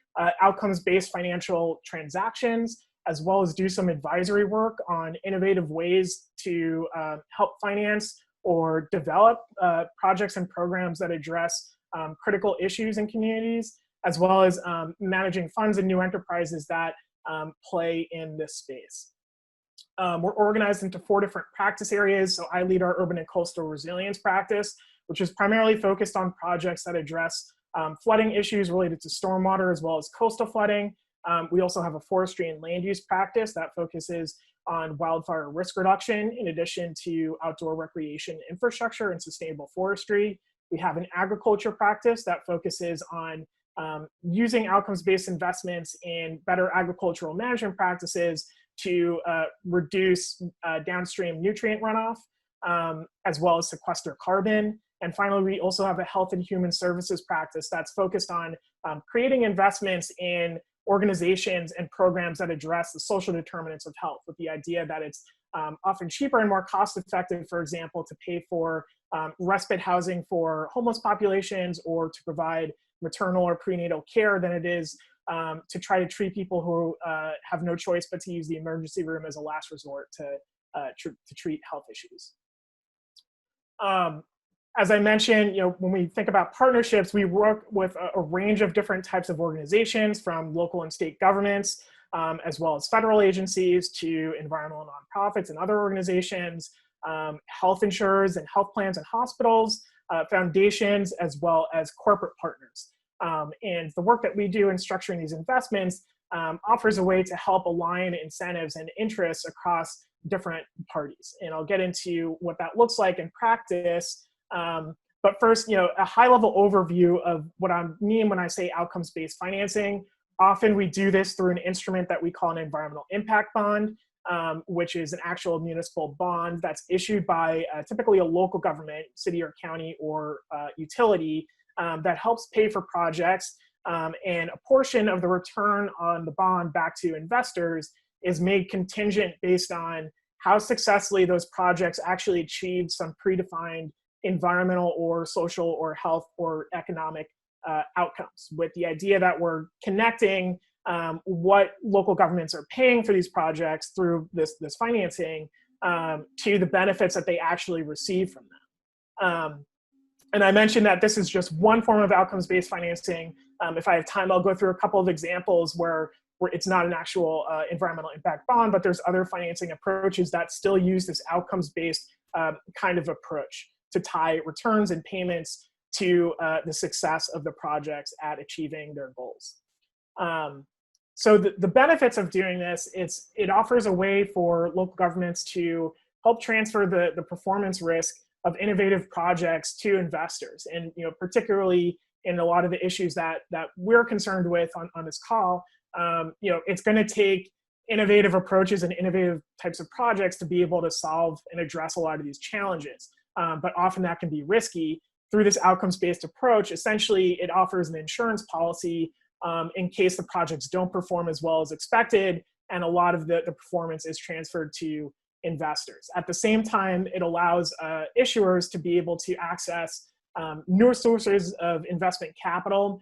S5: outcomes-based financial transactions, as well as do some advisory work on innovative ways to help finance or develop projects and programs that address critical issues in communities, as well as managing funds and new enterprises that play in this space. We're organized into 4 different practice areas. So I lead our urban and coastal resilience practice, which is primarily focused on projects that address flooding issues related to stormwater as well as coastal flooding. We also have a forestry and land use practice that focuses on wildfire risk reduction in addition to outdoor recreation infrastructure and sustainable forestry. We have an agriculture practice that focuses on using outcomes-based investments in better agricultural management practices to reduce downstream nutrient runoff, as well as sequester carbon. And finally, we also have a health and human services practice that's focused on creating investments in organizations and programs that address the social determinants of health, with the idea that it's often cheaper and more cost-effective, for example, to pay for respite housing for homeless populations or to provide maternal or prenatal care than it is to try to treat people who have no choice but to use the emergency room as a last resort to treat health issues. as I mentioned, when we think about partnerships, we work with a range of different types of organizations, from local and state governments, as well as federal agencies, to environmental nonprofits and other organizations, health insurers and health plans and hospitals, foundations, as well as corporate partners. And the work that we do in structuring these investments offers a way to help align incentives and interests across different parties. And I'll get into what that looks like in practice. But first, a high-level overview of what I mean when I say outcomes-based financing. Often we do this through an instrument that we call an environmental impact bond, which is an actual municipal bond that's issued by typically a local government, city or county, or utility, that helps pay for projects. And a portion of the return on the bond back to investors is made contingent based on how successfully those projects actually achieved some predefined environmental or social or health or economic outcomes, with the idea that we're connecting what local governments are paying for these projects through this financing to the benefits that they actually receive from them. And I mentioned that this is just one form of outcomes-based financing. If I have time, I'll go through a couple of examples where it's not an actual environmental impact bond, but there's other financing approaches that still use this outcomes-based kind of approach to tie returns and payments to the success of the projects at achieving their goals. So the benefits of doing this, it offers a way for local governments to help transfer the performance risk of innovative projects to investors. And particularly in a lot of the issues that we're concerned with on this call, it's going to take innovative approaches and innovative types of projects to be able to solve and address a lot of these challenges. But often that can be risky. Through this outcomes-based approach, essentially it offers an insurance policy in case the projects don't perform as well as expected, and a lot of the performance is transferred to investors. At the same time, it allows issuers to be able to access newer sources of investment capital.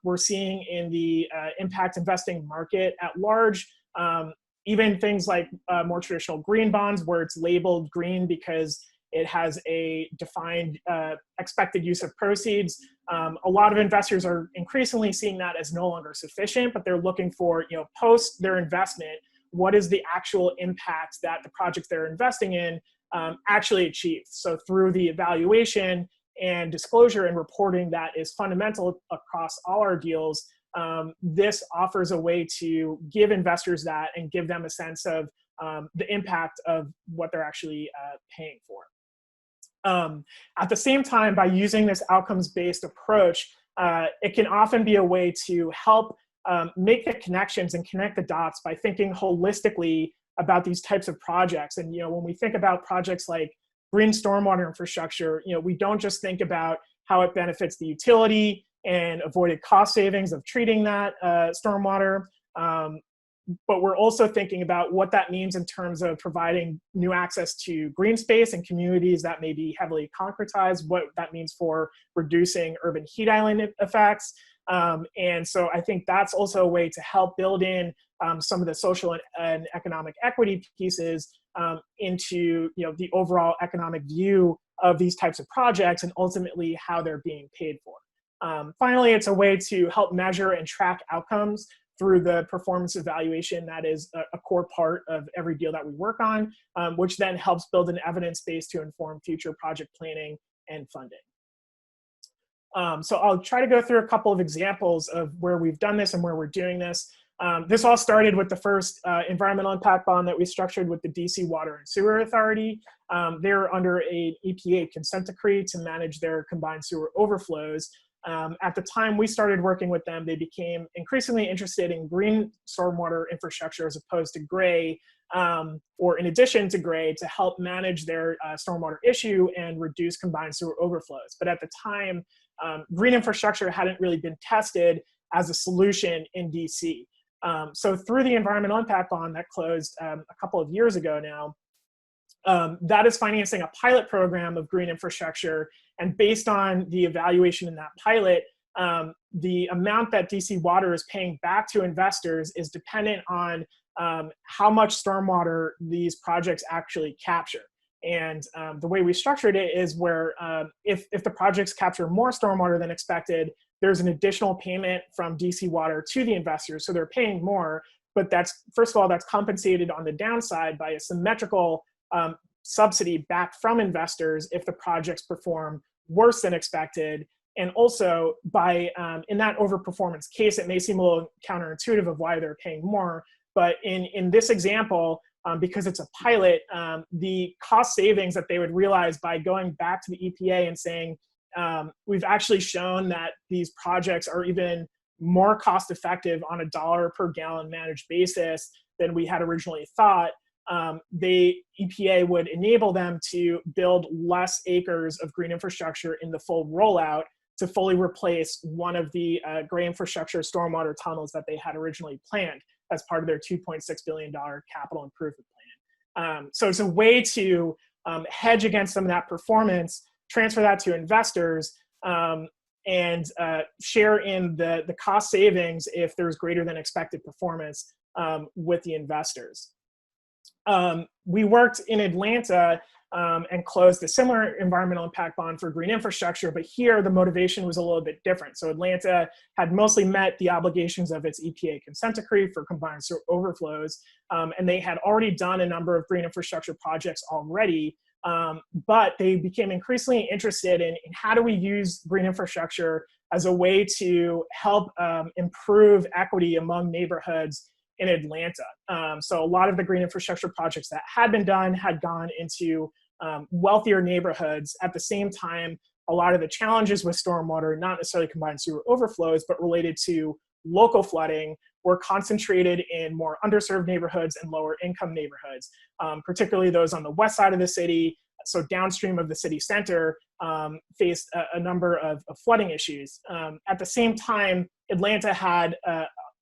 S5: We're seeing in the impact investing market at large, even things like more traditional green bonds, where it's labeled green because it has a defined expected use of proceeds. A lot of investors are increasingly seeing that as no longer sufficient, but they're looking for, post their investment, what is the actual impact that the projects they're investing in actually achieve. So through the evaluation and disclosure and reporting that is fundamental across all our deals, this offers a way to give investors that and give them a sense of the impact of what they're actually paying for. At the same time, by using this outcomes-based approach, it can often be a way to help make the connections and connect the dots by thinking holistically about these types of projects. And when we think about projects like green stormwater infrastructure, we don't just think about how it benefits the utility and avoided cost savings of treating that stormwater, but we're also thinking about what that means in terms of providing new access to green space in communities that may be heavily concretized, what that means for reducing urban heat island effects. And so I think that's also a way to help build in some of the social and economic equity pieces into the overall economic view of these types of projects and ultimately how they're being paid for. Finally, it's a way to help measure and track outcomes through the performance evaluation that is a core part of every deal that we work on, which then helps build an evidence base to inform future project planning and funding. So I'll try to go through a couple of examples of where we've done this and where we're doing this. This all started with the first environmental impact bond that we structured with the DC Water and Sewer Authority. They're under an EPA consent decree to manage their combined sewer overflows. At the time we started working with them, they became increasingly interested in green stormwater infrastructure as opposed to gray, or in addition to gray, to help manage their stormwater issue and reduce combined sewer overflows. But at the time, green infrastructure hadn't really been tested as a solution in DC. So through the environmental impact bond that closed a couple of years ago now, that is financing a pilot program of green infrastructure. And based on the evaluation in that pilot, the amount that DC Water is paying back to investors is dependent on how much stormwater these projects actually capture. And the way we structured it is where if the projects capture more stormwater than expected, there's an additional payment from DC Water to the investors. So they're paying more, but that's, first of all, that's compensated on the downside by a symmetrical subsidy back from investors if the projects perform worse than expected. And also by, in that overperformance case, it may seem a little counterintuitive of why they're paying more, but in this example, because it's a pilot, the cost savings that they would realize by going back to the EPA and saying, we've actually shown that these projects are even more cost effective on a $1 per gallon managed basis than we had originally thought. The EPA would enable them to build less acres of green infrastructure in the full rollout to fully replace one of the gray infrastructure stormwater tunnels that they had originally planned as part of their $2.6 billion capital improvement plan. So it's a way to hedge against some of that performance, transfer that to investors, and share in the cost savings if there's greater than expected performance with the investors. We worked in Atlanta and closed a similar environmental impact bond for green infrastructure, but here the motivation was a little bit different. So Atlanta had mostly met the obligations of its EPA consent decree for combined sewer overflows, and they had already done a number of green infrastructure projects already, but they became increasingly interested in how do we use green infrastructure as a way to help improve equity among neighborhoods in Atlanta. So a lot of the green infrastructure projects that had been done had gone into wealthier neighborhoods. At the same time, a lot of the challenges with stormwater, not necessarily combined sewer overflows, but related to local flooding, were concentrated in more underserved neighborhoods and lower income neighborhoods, particularly those on the west side of the city, so downstream of the city center, faced a number of flooding issues. At the same time, Atlanta had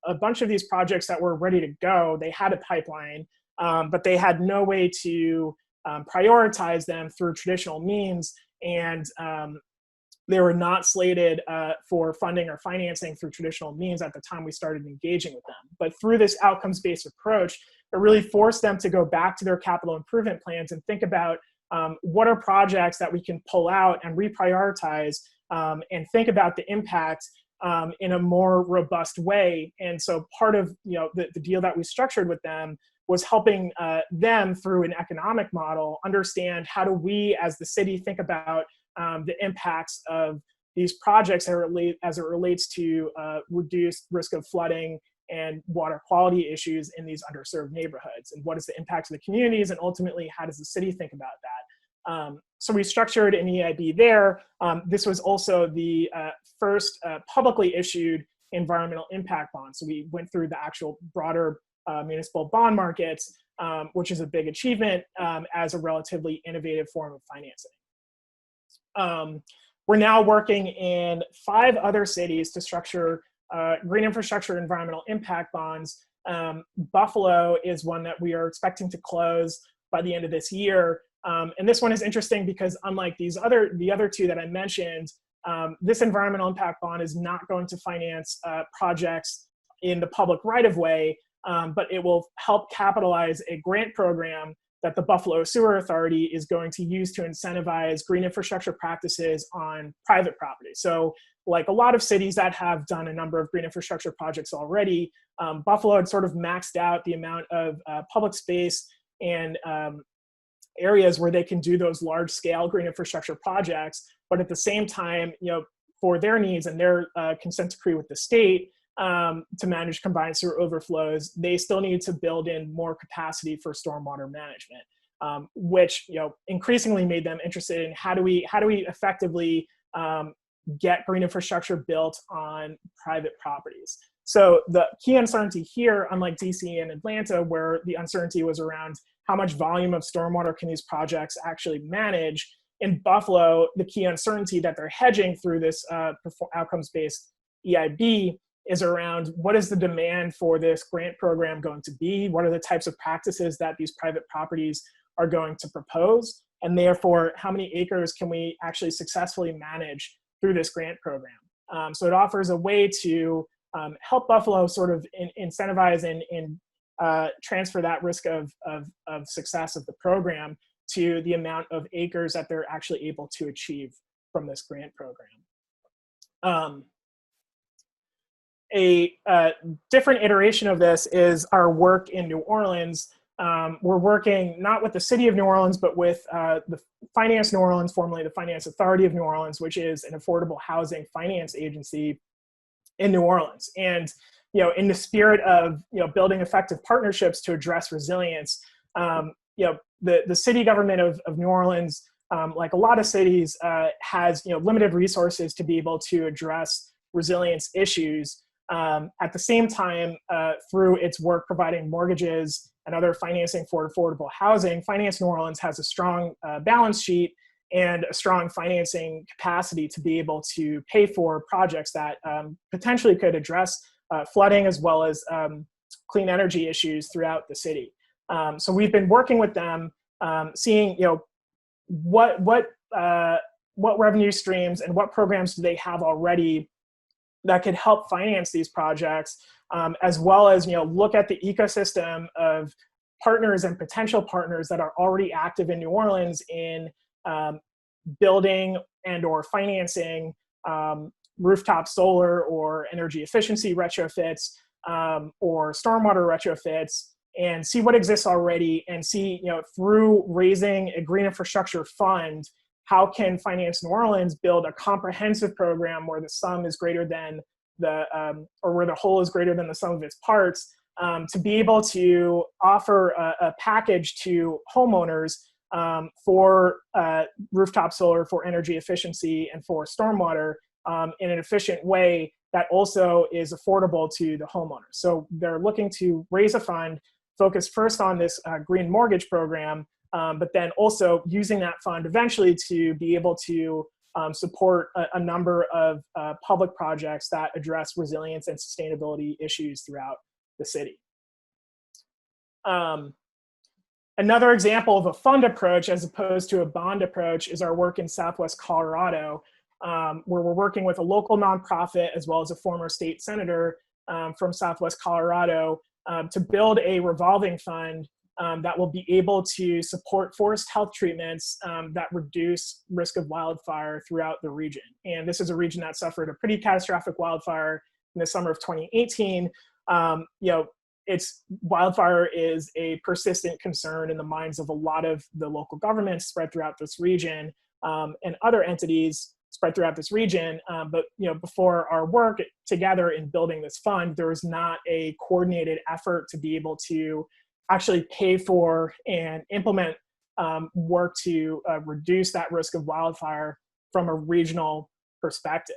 S5: a bunch of these projects that were ready to go. They had a pipeline, but they had no way to prioritize them through traditional means, and they were not slated for funding or financing through traditional means at the time we started engaging with them. But through this outcomes-based approach, it really forced them to go back to their capital improvement plans and think about what are projects that we can pull out and reprioritize, and think about the impact in a more robust way. And so part of the deal that we structured with them was helping them through an economic model understand how do we as the city think about the impacts of these projects as it relates to reduced risk of flooding and water quality issues in these underserved neighborhoods, and what is the impact to the communities, and ultimately how does the city think about that. So we structured an EIB there. This was also the first publicly issued environmental impact bond. So we went through the actual broader municipal bond markets, which is a big achievement as a relatively innovative form of financing. We're now working in 5 other cities to structure green infrastructure environmental impact bonds. Buffalo is one that we are expecting to close by the end of this year. And this one is interesting because unlike the other 2 that I mentioned, this environmental impact bond is not going to finance projects in the public right-of-way, but it will help capitalize a grant program that the Buffalo Sewer Authority is going to use to incentivize green infrastructure practices on private property. So like a lot of cities that have done a number of green infrastructure projects already, Buffalo had sort of maxed out the amount of public space and areas where they can do those large scale green infrastructure projects. But at the same time, for their needs and their consent decree with the state to manage combined sewer overflows, they still need to build in more capacity for stormwater management, which increasingly made them interested in how do we effectively get green infrastructure built on private properties. So the key uncertainty here, unlike DC and Atlanta, where the uncertainty was around how much volume of stormwater can these projects actually manage, in Buffalo, the key uncertainty that they're hedging through this outcomes-based EIB is around what is the demand for this grant program going to be? What are the types of practices that these private properties are going to propose? And therefore, how many acres can we actually successfully manage through this grant program? So it offers a way to help Buffalo sort of incentivize and transfer that risk of success of the program to the amount of acres that they're actually able to achieve from this grant program. A different iteration of this is our work in New Orleans. We're working not with the city of New Orleans, but with the Finance New Orleans, formerly the Finance Authority of New Orleans, which is an affordable housing finance agency in New Orleans. And in the spirit of building effective partnerships to address resilience, the city government of New Orleans, like a lot of cities, has limited resources to be able to address resilience issues. At the same time, through its work providing mortgages and other financing for affordable housing, Finance New Orleans has a strong balance sheet and a strong financing capacity to be able to pay for projects that potentially could address flooding as well as clean energy issues throughout the city. So we've been working with them, seeing what revenue streams and what programs do they have already that could help finance these projects, as well as look at the ecosystem of partners and potential partners that are already active in New Orleans in building and or financing rooftop solar or energy efficiency retrofits or stormwater retrofits, and see what exists already, and see through raising a green infrastructure fund, how can Finance New Orleans build a comprehensive program where the sum is greater than or where the whole is greater than the sum of its parts, to be able to offer a package to homeowners for rooftop solar, for energy efficiency, and for stormwater in an efficient way that also is affordable to the homeowner. So they're looking to raise a fund, focus first on this green mortgage program, but then also using that fund eventually to be able to support a number of public projects that address resilience and sustainability issues throughout the city. Another example of a fund approach as opposed to a bond approach is our work in Southwest Colorado, where we're working with a local nonprofit as well as a former state senator from Southwest Colorado to build a revolving fund that will be able to support forest health treatments that reduce risk of wildfire throughout the region. And this is a region that suffered a pretty catastrophic wildfire in the summer of 2018. Its wildfire is a persistent concern in the minds of a lot of the local governments spread throughout this region and other entities spread throughout this region. But before our work together in building this fund, there was not a coordinated effort to be able to actually pay for and implement work to reduce that risk of wildfire from a regional perspective.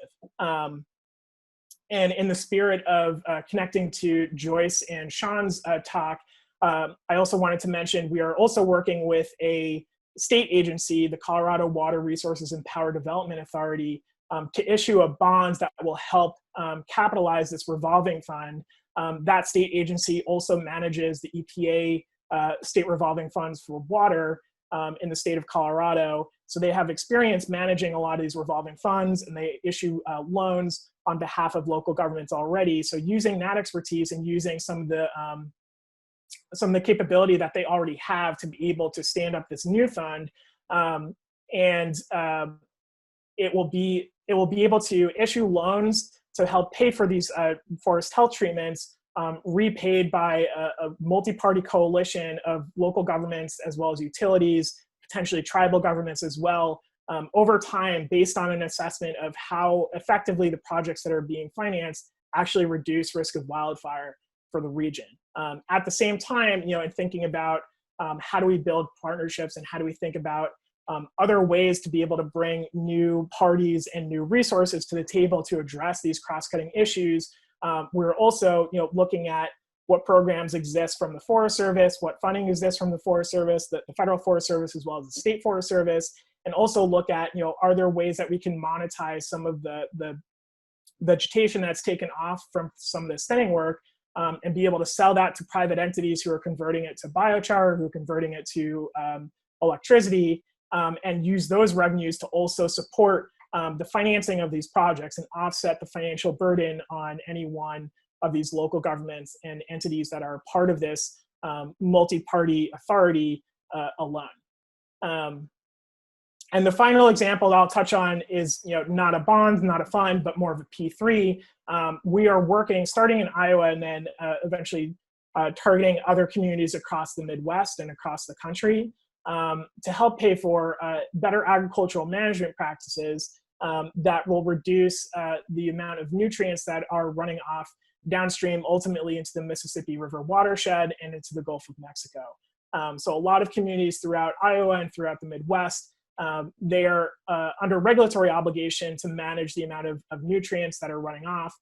S5: And in the spirit of connecting to Joyce and Sean's talk, I also wanted to mention we are also working with a state agency, the Colorado Water Resources and Power Development Authority, to issue a bonds that will help capitalize this revolving fund. That state agency also manages the EPA state revolving funds for water in the state of Colorado. So they have experience managing a lot of these revolving funds, and they issue loans on behalf of local governments already. So using that expertise and using some of the capability that they already have to be able to stand up this new fund, it will be able to issue loans to help pay for these forest health treatments, repaid by a multi-party coalition of local governments as well as utilities, potentially tribal governments as well, over time, based on an assessment of how effectively the projects that are being financed actually reduce risk of wildfire for the region. At the same time, in thinking about how do we build partnerships and how do we think about other ways to be able to bring new parties and new resources to the table to address these cross-cutting issues, we're also looking at what programs exist from the Forest Service, what funding exists from the Forest Service, the Federal Forest Service, as well as the State Forest Service, and also look at, are there ways that we can monetize some of the vegetation that's taken off from some of this thinning work, and be able to sell that to private entities who are converting it to biochar, who are converting it to electricity, and use those revenues to also support the financing of these projects and offset the financial burden on any one of these local governments and entities that are part of this multi-party authority alone. And the final example that I'll touch on is, not a bond, not a fund, but more of a P3. We are working, starting in Iowa, and then eventually targeting other communities across the Midwest and across the country to help pay for better agricultural management practices that will reduce the amount of nutrients that are running off downstream, ultimately into the Mississippi River watershed and into the Gulf of Mexico. So a lot of communities throughout Iowa and throughout the Midwest, they are under regulatory obligation to manage the amount of nutrients that are running off.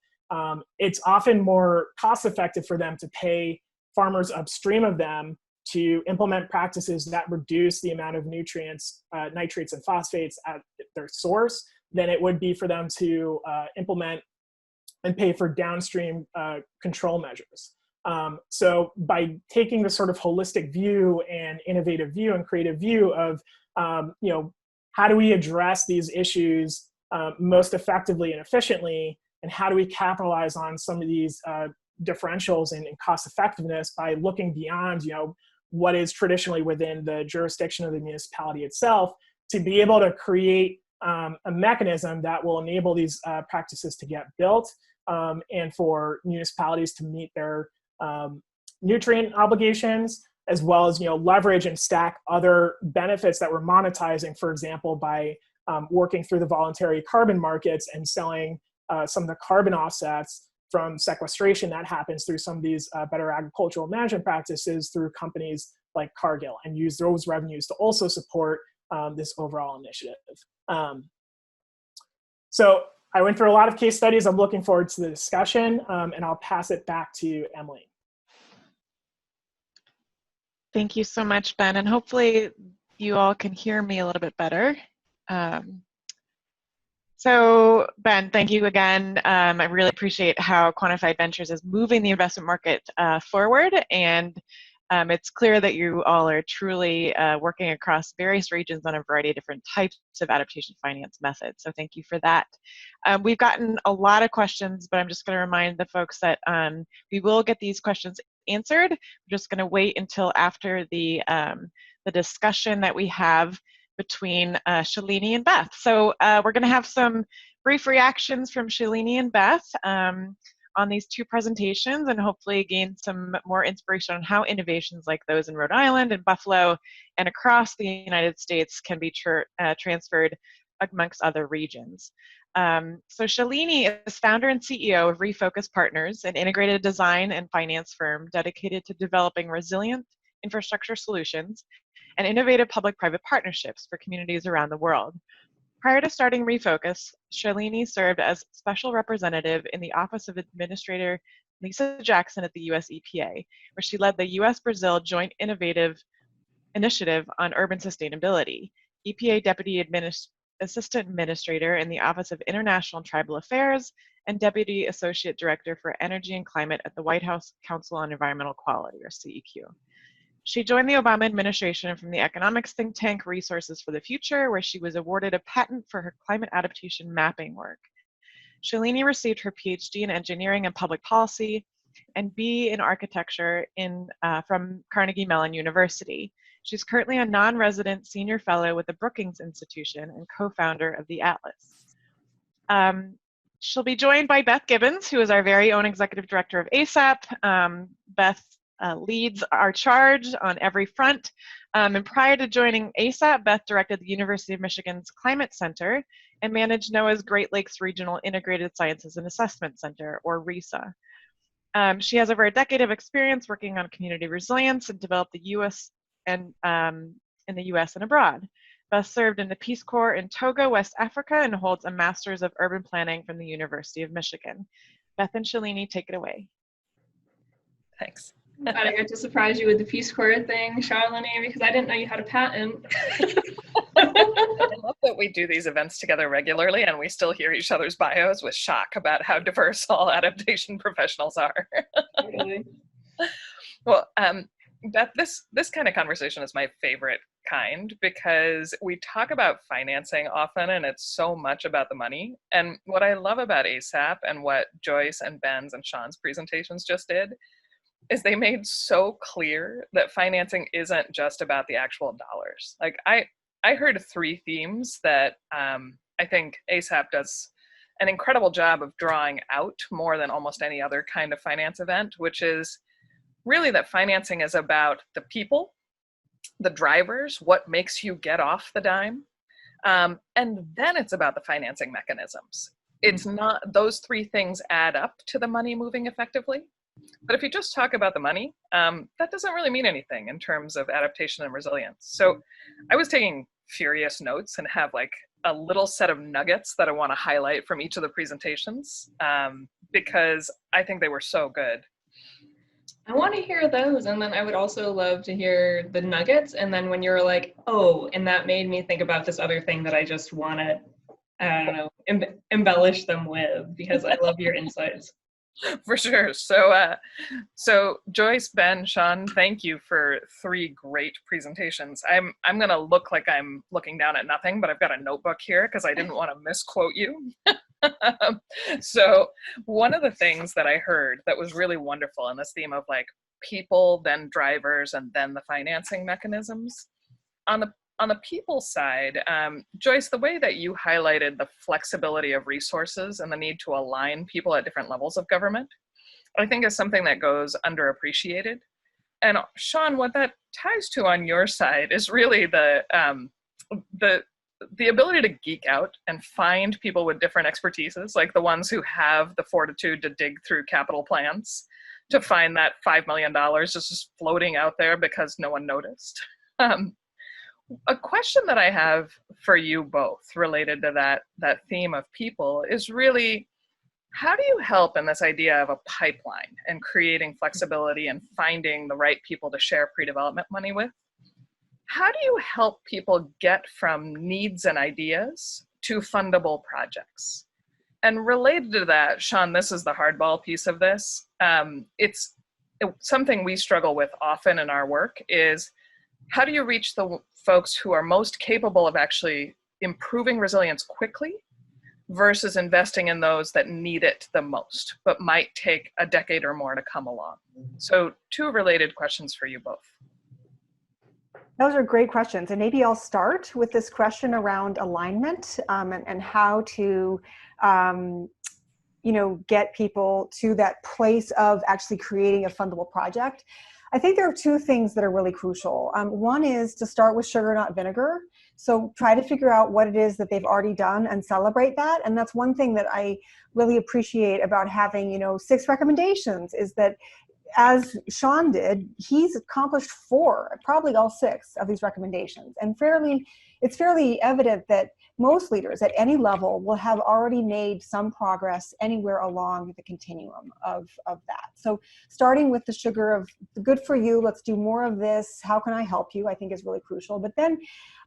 S5: It's often more cost effective for them to pay farmers upstream of them to implement practices that reduce the amount of nutrients, nitrates and phosphates at their source than it would be for them to implement and pay for downstream control measures. So by taking this sort of holistic view and innovative view and creative view of, how do we address these issues most effectively and efficiently, and how do we capitalize on some of these differentials in cost effectiveness by looking beyond, what is traditionally within the jurisdiction of the municipality itself, to be able to create a mechanism that will enable these practices to get built and for municipalities to meet their nutrient obligations, as well as leverage and stack other benefits that we're monetizing, for example, by working through the voluntary carbon markets and selling some of the carbon offsets from sequestration that happens through some of these better agricultural management practices through companies like Cargill, and use those revenues to also support this overall initiative. So I went through a lot of case studies. I'm looking forward to the discussion, and I'll pass it back to Emily.
S6: Thank you so much, Ben, and hopefully you all can hear me a little bit better. So Ben, thank you again. I really appreciate how Quantified Ventures is moving the investment market forward, and it's clear that you all are truly working across various regions on a variety of different types of adaptation finance methods. So thank you for that. We've gotten a lot of questions, but I'm just going to remind the folks that we will get these questions answered. We're just going to wait until after the discussion that we have between Shalini and Beth. So we're going to have some brief reactions from Shalini and Beth on these two presentations, and hopefully gain some more inspiration on how innovations like those in Rhode Island and Buffalo and across the United States can be transferred amongst other regions. So Shalini is founder and CEO of Refocus Partners, an integrated design and finance firm dedicated to developing resilient infrastructure solutions and innovative public-private partnerships for communities around the world. Prior to starting Refocus, Shalini served as special representative in the Office of Administrator Lisa Jackson at the US EPA, where she led the US-Brazil Joint Initiative on Urban Sustainability, EPA Deputy Assistant Administrator in the Office of International and Tribal Affairs, and Deputy Associate Director for Energy and Climate at the White House Council on Environmental Quality, or CEQ. She joined the Obama administration from the economics think tank Resources for the Future, where she was awarded a patent for her climate adaptation mapping work. Shalini received her PhD in engineering and public policy and B in architecture from Carnegie Mellon University. She's currently a non-resident senior fellow with the Brookings Institution and co-founder of the Atlas. She'll be joined by Beth Gibbons, who is our very own executive director of ASAP. Beth leads our charge on every front. And prior to joining ASAP, Beth directed the University of Michigan's Climate Center and managed NOAA's Great Lakes Regional Integrated Sciences and Assessment Center, or RISA. She has over a decade of experience working on community resilience and developed the U.S. and in the U.S. and abroad. Beth served in the Peace Corps in Togo, West Africa, and holds a Master's of Urban Planning from the University of Michigan. Beth and Shalini, take it away.
S7: Thanks.
S1: I thought I got to surprise you with the Peace Corps thing, Shalini, because I didn't know you had a patent.
S7: I love that we do these events together regularly and we still hear each other's bios with shock about how diverse all adaptation professionals are.
S1: Really?
S7: Well, Beth, this kind of conversation is my favorite kind because we talk about financing often and it's so much about the money. And what I love about ASAP and what Joyce and Ben's and Sean's presentations just did is they made so clear that financing isn't just about the actual dollars. Like I heard three themes that I think ASAP does an incredible job of drawing out more than almost any other kind of finance event, which is really that financing is about the people, the drivers, what makes you get off the dime. And then it's about the financing mechanisms. It's not, those three things add up to the money moving effectively. But if you just talk about the money, that doesn't really mean anything in terms of adaptation and resilience. So I was taking furious notes and have like a little set of nuggets that I want to highlight from each of the presentations because I think they were so good.
S1: I want to hear those, and then I would also love to hear the nuggets, and then when you're like, oh, and that made me think about this other thing that I just want to, I don't know, embellish them with, because I love your insights.
S7: For sure. So Joyce, Ben, Sean, thank you for three great presentations. I'm gonna look like I'm looking down at nothing, but I've got a notebook here because I didn't want to misquote you. So one of the things that I heard that was really wonderful in this theme of like people, then drivers, and then the financing mechanisms. On the people side, Joyce, the way that you highlighted the flexibility of resources and the need to align people at different levels of government, I think is something that goes underappreciated. And Sean, what that ties to on your side is really the ability to geek out and find people with different expertises, like the ones who have the fortitude to dig through capital plans to find that $5 million just floating out there because no one noticed. A question that I have for you both related to that theme of people is really, how do you help in this idea of a pipeline and creating flexibility and finding the right people to share pre-development money with? How do you help people get from needs and ideas to fundable projects? And related to that, Sean, this is the hardball piece of this. It's something we struggle with often in our work is, how do you reach the folks who are most capable of actually improving resilience quickly versus investing in those that need it the most, but might take a decade or more to come along? So two related questions for you both.
S3: Those are great questions. And maybe I'll start with this question around alignment and how to get people to that place of actually creating a fundable project. I think there are two things that are really crucial. One is to start with sugar, not vinegar. So try to figure out what it is that they've already done and celebrate that. And that's one thing that I really appreciate about having, 6 recommendations is that, as Sean did, he's accomplished 4, probably all 6 of these recommendations. And it's fairly evident that most leaders at any level will have already made some progress anywhere along the continuum of that. So starting with the sugar of good for you, let's do more of this, how can I help you, I think is really crucial. But then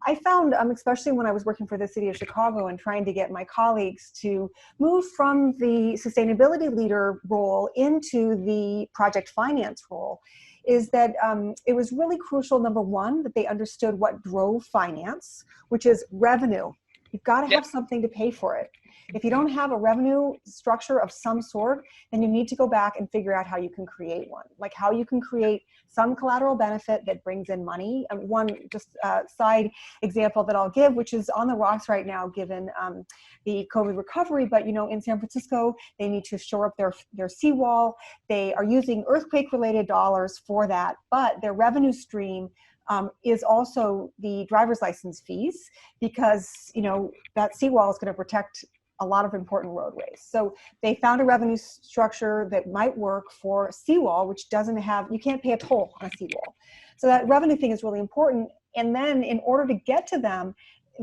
S3: I found, especially when I was working for the city of Chicago and trying to get my colleagues to move from the sustainability leader role into the project finance role, is that it was really crucial, number one, that they understood what drove finance, which is revenue. You've got to have something to pay for it. If you don't have a revenue structure of some sort, then you need to go back and figure out how you can create one, like how you can create some collateral benefit that brings in money. One just side example that I'll give, which is on the rocks right now, given the COVID recovery, but in San Francisco, they need to shore up their seawall. They are using earthquake-related dollars for that, but their revenue stream is also the driver's license fees, because that seawall is going to protect a lot of important roadways. So they found a revenue structure that might work for seawall, which doesn't have, you can't pay a toll on a seawall. So that revenue thing is really important. And then in order to get them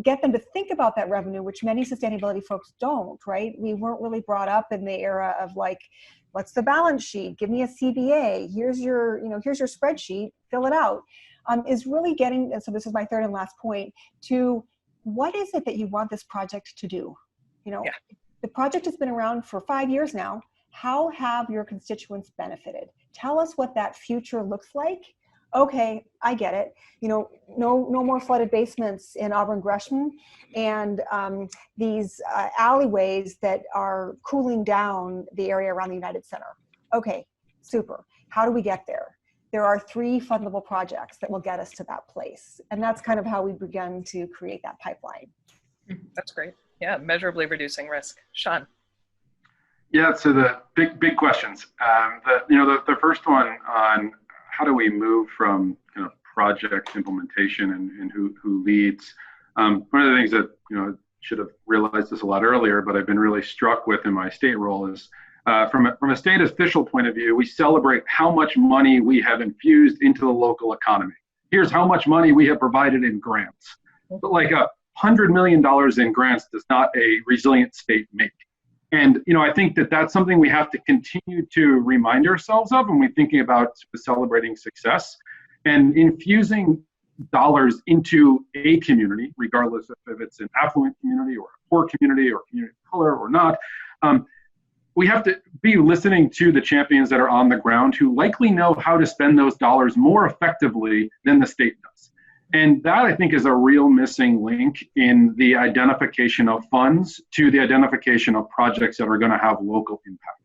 S3: to think about that revenue, which many sustainability folks don't, right? We weren't really brought up in the era of like, what's the balance sheet? Give me a CBA. Here's your spreadsheet, fill it out. Is really getting, and so this is my third and last point, to what is it that you want this project to do? The project has been around for 5 years now. How have your constituents benefited? Tell us what that future looks like. Okay, I get it. No more flooded basements in Auburn Gresham, and these alleyways that are cooling down the area around the United Center. Okay, super. How do we get there? There are 3 fundable projects that will get us to that place. And that's kind of how we began to create that pipeline.
S7: That's great. Yeah, measurably reducing risk. Sean.
S4: Yeah, so the big questions. The first one on how do we move from project implementation and who leads. One of the things that should have realized this a lot earlier, but I've been really struck with in my state role is from a state official point of view, we celebrate how much money we have infused into the local economy. Here's how much money we have provided in grants. But like $100 million in grants does not a resilient state make. And I think that that's something we have to continue to remind ourselves of when we're thinking about celebrating success and infusing dollars into a community, regardless if it's an affluent community or a poor community or community of color or not. We have to be listening to the champions that are on the ground who likely know how to spend those dollars more effectively than the state does. And that, I think, is a real missing link in the identification of funds to the identification of projects that are going to have local impact.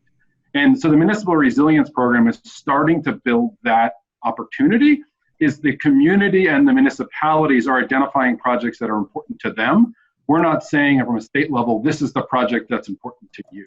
S4: And so the Municipal Resilience Program is starting to build that opportunity. Is the community and the municipalities are identifying projects that are important to them. We're not saying from a state level, this is the project that's important to you.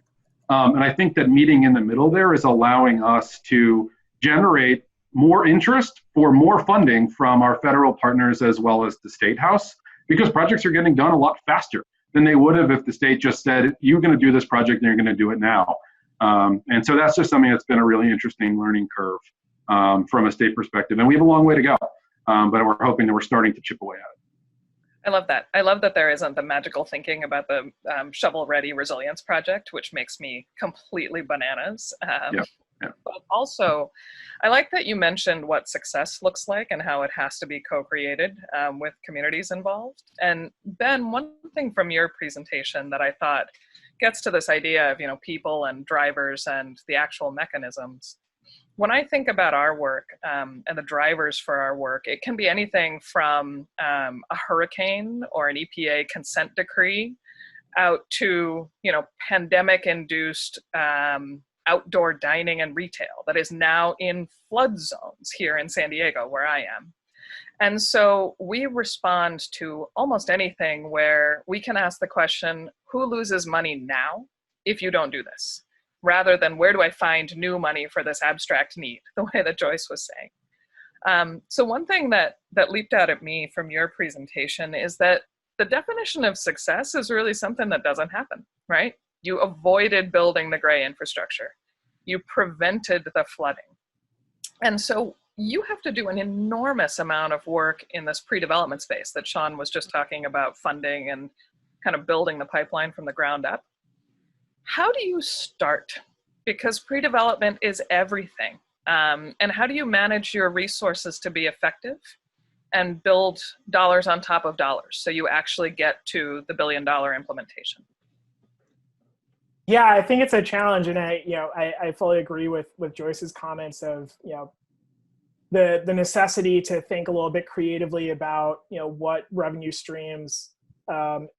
S4: And I think that meeting in the middle there is allowing us to generate more interest for more funding from our federal partners as well as the State House, because projects are getting done a lot faster than they would have if the state just said, you're going to do this project and you're going to do it now. And so that's just something that's been a really interesting learning curve from a state perspective. And we have a long way to go, but we're hoping that we're starting to chip away at it.
S7: I love that. I love that there isn't the magical thinking about the shovel-ready resilience project, which makes me completely bananas.
S4: Yeah.
S7: But also, I like that you mentioned what success looks like and how it has to be co-created with communities involved. And Ben, one thing from your presentation that I thought gets to this idea of people and drivers and the actual mechanisms. When I think about our work and the drivers for our work, it can be anything from a hurricane or an EPA consent decree out to, pandemic-induced outdoor dining and retail that is now in flood zones here in San Diego, where I am. And so we respond to almost anything where we can ask the question, who loses money now if you don't do this? Rather than where do I find new money for this abstract need, the way that Joyce was saying. So one thing that leaped out at me from your presentation is that the definition of success is really something that doesn't happen, right? You avoided building the gray infrastructure. You prevented the flooding. And so you have to do an enormous amount of work in this pre-development space that Sean was just talking about, funding and kind of building the pipeline from the ground up. How do you start? Because pre-development is everything. And how do you manage your resources to be effective and build dollars on top of dollars so you actually get to the billion-dollar implementation?
S5: Yeah, I think it's a challenge, and I fully agree with Joyce's comments of the necessity to think a little bit creatively about what revenue streams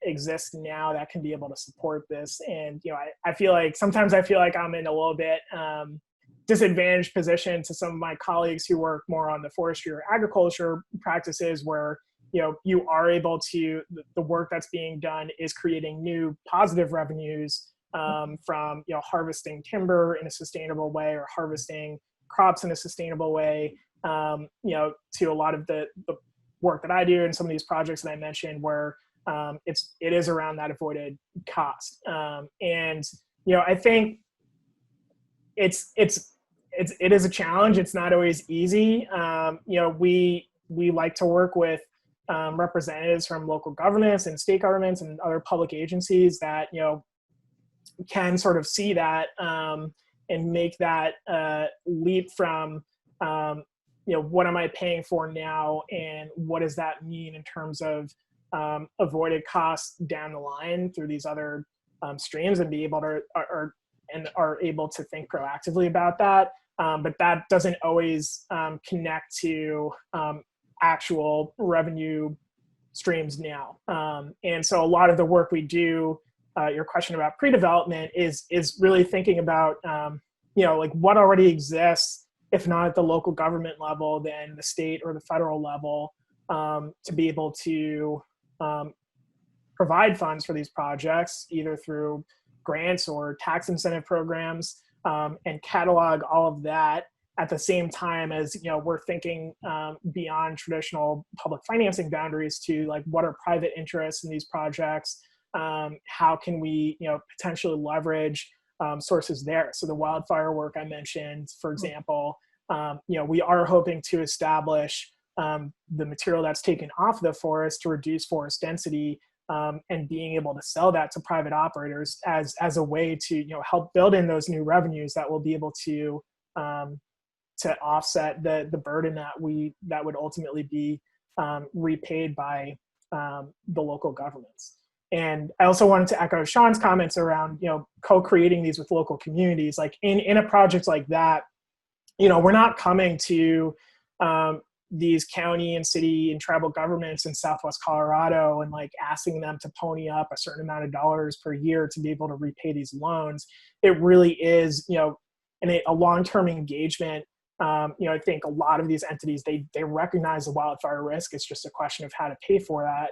S5: exist now that can be able to support this. And I feel like sometimes I'm in a little bit disadvantaged position to some of my colleagues who work more on the forestry or agriculture practices, where you are able to, the work that's being done is creating new positive revenues from harvesting timber in a sustainable way or harvesting crops in a sustainable way, to a lot of the work that I do and some of these projects that I mentioned where it is around that avoided cost. And I think it is a challenge. It's not always easy. We like to work with representatives from local governments and state governments and other public agencies that can sort of see that and make that leap from what am I paying for now and what does that mean in terms of avoided costs down the line through these other streams, and be able to are able to think proactively about that. But that doesn't always connect to actual revenue streams now. And so a lot of the work we do, your question about pre-development is really thinking about like what already exists if not at the local government level, then the state or the federal level, to be able to provide funds for these projects, either through grants or tax incentive programs, and catalog all of that at the same time as, you know, we're thinking beyond traditional public financing boundaries to like, what are private interests in these projects? How can we, you know, potentially leverage sources there? So the wildfire work I mentioned, for example, you know, we are hoping to establish the material that's taken off the forest to reduce forest density, and being able to sell that to private operators as a way to, you know, help build in those new revenues that will be able to offset the burden that would ultimately be repaid by the local governments. And I also wanted to echo Sean's comments around, you know, co-creating these with local communities. Like in a project like that, you know, we're not coming to these county and city and tribal governments in Southwest Colorado and like asking them to pony up a certain amount of dollars per year to be able to repay these loans. It really is, you know, a long-term engagement. You know, I think a lot of these entities, they recognize the wildfire risk. It's just a question of how to pay for that.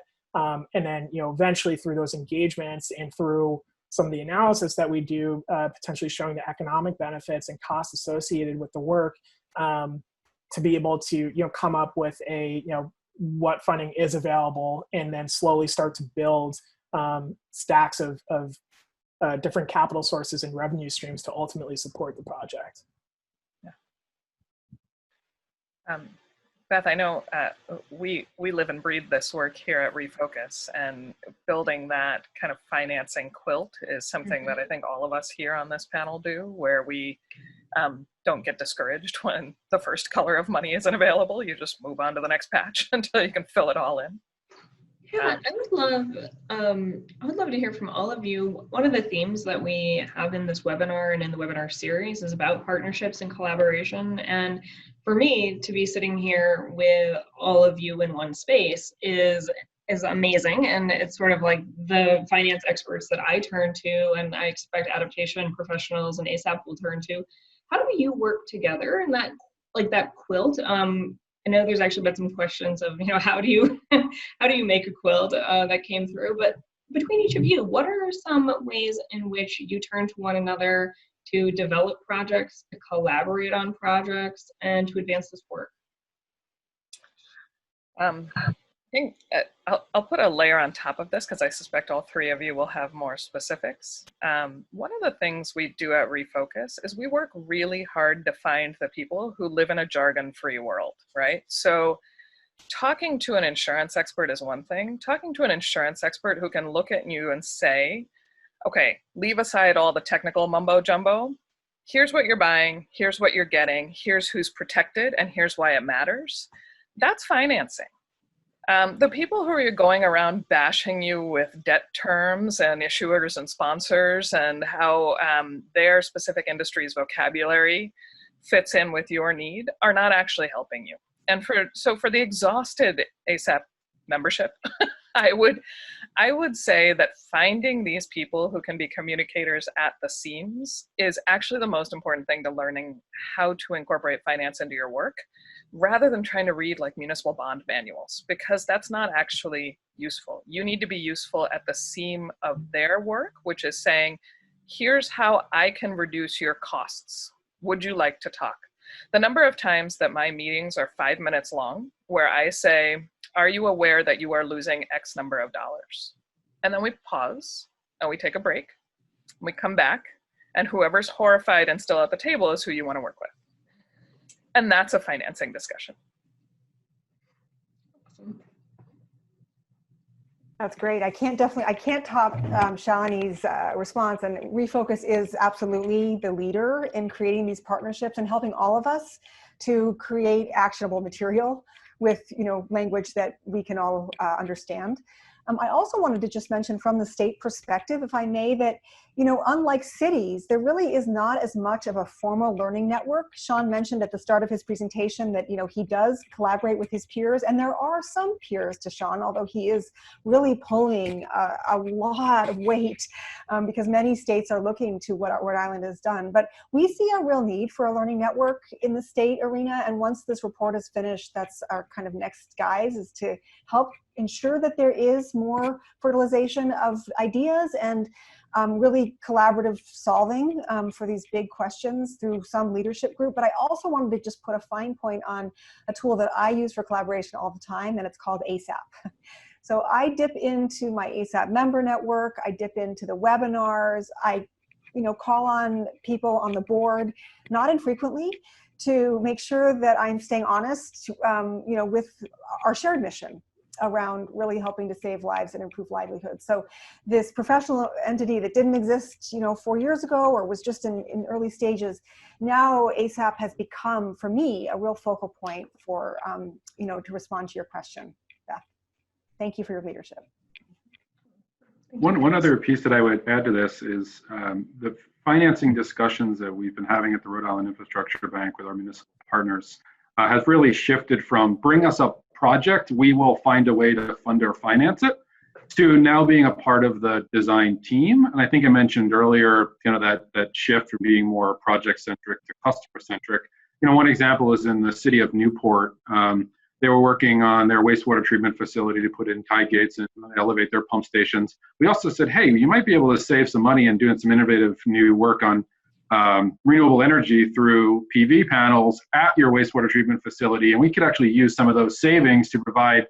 S5: And then, you know, eventually through those engagements and through some of the analysis that we do, potentially showing the economic benefits and costs associated with the work, to be able to, you know, come up with a, you know, what funding is available, and then slowly start to build stacks of different capital sources and revenue streams to ultimately support the project.
S7: Yeah. Beth, I know we live and breathe this work here at Refocus, and building that kind of financing quilt is something that I think all of us here on this panel do, where we don't get discouraged when the first color of money isn't available. You just move on to the next patch until you can fill it all in.
S1: Yeah, I would love to hear from all of you. One of the themes that we have in this webinar and in the webinar series is about partnerships and collaboration. And for me to be sitting here with all of you in one space is amazing. And it's sort of like the finance experts that I turn to, and I expect adaptation professionals and ASAP will turn to. How do you work together in that, like that quilt? I know there's actually been some questions of, you know, how do you make a quilt that came through, but between each of you, what are some ways in which you turn to one another to develop projects, to collaborate on projects, and to advance this work?
S7: I think I'll put a layer on top of this because I suspect all three of you will have more specifics. One of the things we do at Refocus is we work really hard to find the people who live in a jargon-free world, right? So talking to an insurance expert is one thing. Talking to an insurance expert who can look at you and say, okay, leave aside all the technical mumbo jumbo. Here's what you're buying, here's what you're getting, here's who's protected, and here's why it matters. That's financing. The people who are going around bashing you with debt terms and issuers and sponsors and how their specific industry's vocabulary fits in with your need are not actually helping you. And so for the exhausted ASAP membership, I would say that finding these people who can be communicators at the seams is actually the most important thing to learning how to incorporate finance into your work, rather than trying to read like municipal bond manuals, because that's not actually useful. You need to be useful at the seam of their work, which is saying, here's how I can reduce your costs. Would you like to talk? The number of times that my meetings are 5 minutes long, where I say, are you aware that you are losing X number of dollars? And then we pause and we take a break. We come back, and whoever's horrified and still at the table is who you want to work with. And that's a financing discussion.
S3: That's great. I can't top Shani's response, and Refocus is absolutely the leader in creating these partnerships and helping all of us to create actionable material with, you know, language that we can all understand. I also wanted to just mention from the state perspective, if I may, that, unlike cities, there really is not as much of a formal learning network. Sean mentioned at the start of his presentation that, he does collaborate with his peers, and there are some peers to Sean, although he is really pulling a lot of weight because many states are looking to what Rhode Island has done. But we see a real need for a learning network in the state arena, and once this report is finished, that's our kind of next guise, is to help ensure that there is more fertilization of ideas and really collaborative solving for these big questions through some leadership group. But I also wanted to just put a fine point on a tool that I use for collaboration all the time, and it's called ASAP. So I dip into my ASAP member network, I dip into the webinars, I call on people on the board, not infrequently, to make sure that I'm staying honest, with our shared mission around really helping to save lives and improve livelihoods. So this professional entity that didn't exist, 4 years ago or was just in early stages, now ASAP has become, for me, a real focal point for, to respond to your question, Beth. Thank you for your leadership.
S4: One other piece that I would add to this is the financing discussions that we've been having at the Rhode Island Infrastructure Bank with our municipal partners has really shifted from bring us a project, we will find a way to fund or finance it, to now being a part of the design team. And I think I mentioned earlier, that shift from being more project-centric to customer-centric. One example is in the city of Newport. They were working on their wastewater treatment facility to put in tide gates and elevate their pump stations. We also said, hey, you might be able to save some money in doing some innovative new work on renewable energy through PV panels at your wastewater treatment facility. And we could actually use some of those savings to provide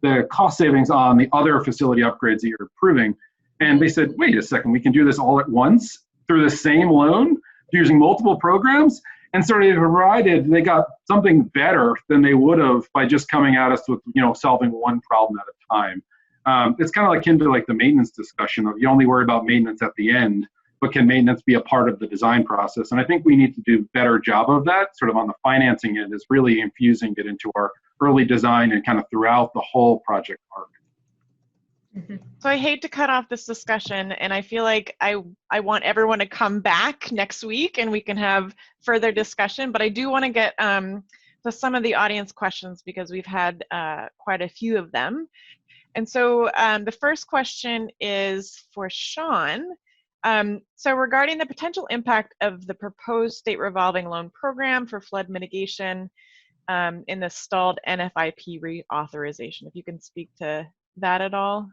S4: the cost savings on the other facility upgrades that you're approving. And they said, wait a second, we can do this all at once through the same loan using multiple programs. And so they got something better than they would have by just coming at us with, solving one problem at a time. It's kind of akin to like the maintenance discussion of you only worry about maintenance at the end, but can maintenance be a part of the design process? And I think we need to do a better job of that, sort of on the financing end, is really infusing it into our early design and kind of throughout the whole project arc.
S6: So I hate to cut off this discussion, and I feel like I want everyone to come back next week and we can have further discussion, but I do want to get to some of the audience questions because we've had quite a few of them. And so the first question is for Sean. So regarding the potential impact of the proposed state revolving loan program for flood mitigation in the stalled NFIP reauthorization, if you can speak to that at all.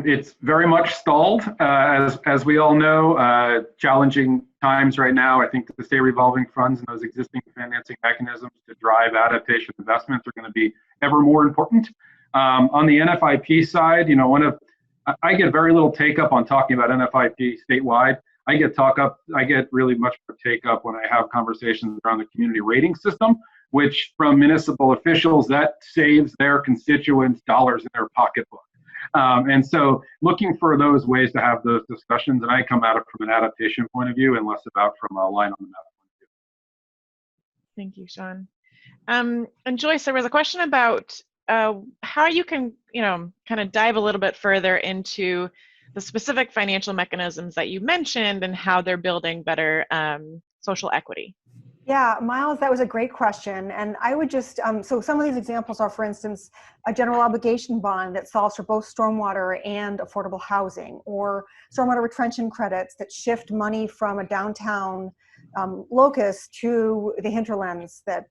S4: It's very much stalled, as we all know. Challenging times right now. I think the state revolving funds and those existing financing mechanisms to drive adaptation investments are going to be ever more important. On the NFIP side, I get very little take up on talking about NFIP statewide. I get really much more take up when I have conversations around the community rating system, which from municipal officials, that saves their constituents dollars in their pocketbook. And so looking for those ways to have those discussions, and I come at it from an adaptation point of view and less about from a line on the map point of view.
S6: Thank you, Sean. And Joyce, there was a question about how you can, kind of dive a little bit further into the specific financial mechanisms that you mentioned and how they're building better social equity.
S3: Yeah, Miles, that was a great question. And I would just, so some of these examples are, for instance, a general obligation bond that solves for both stormwater and affordable housing, or stormwater retention credits that shift money from a downtown locus to the hinterlands that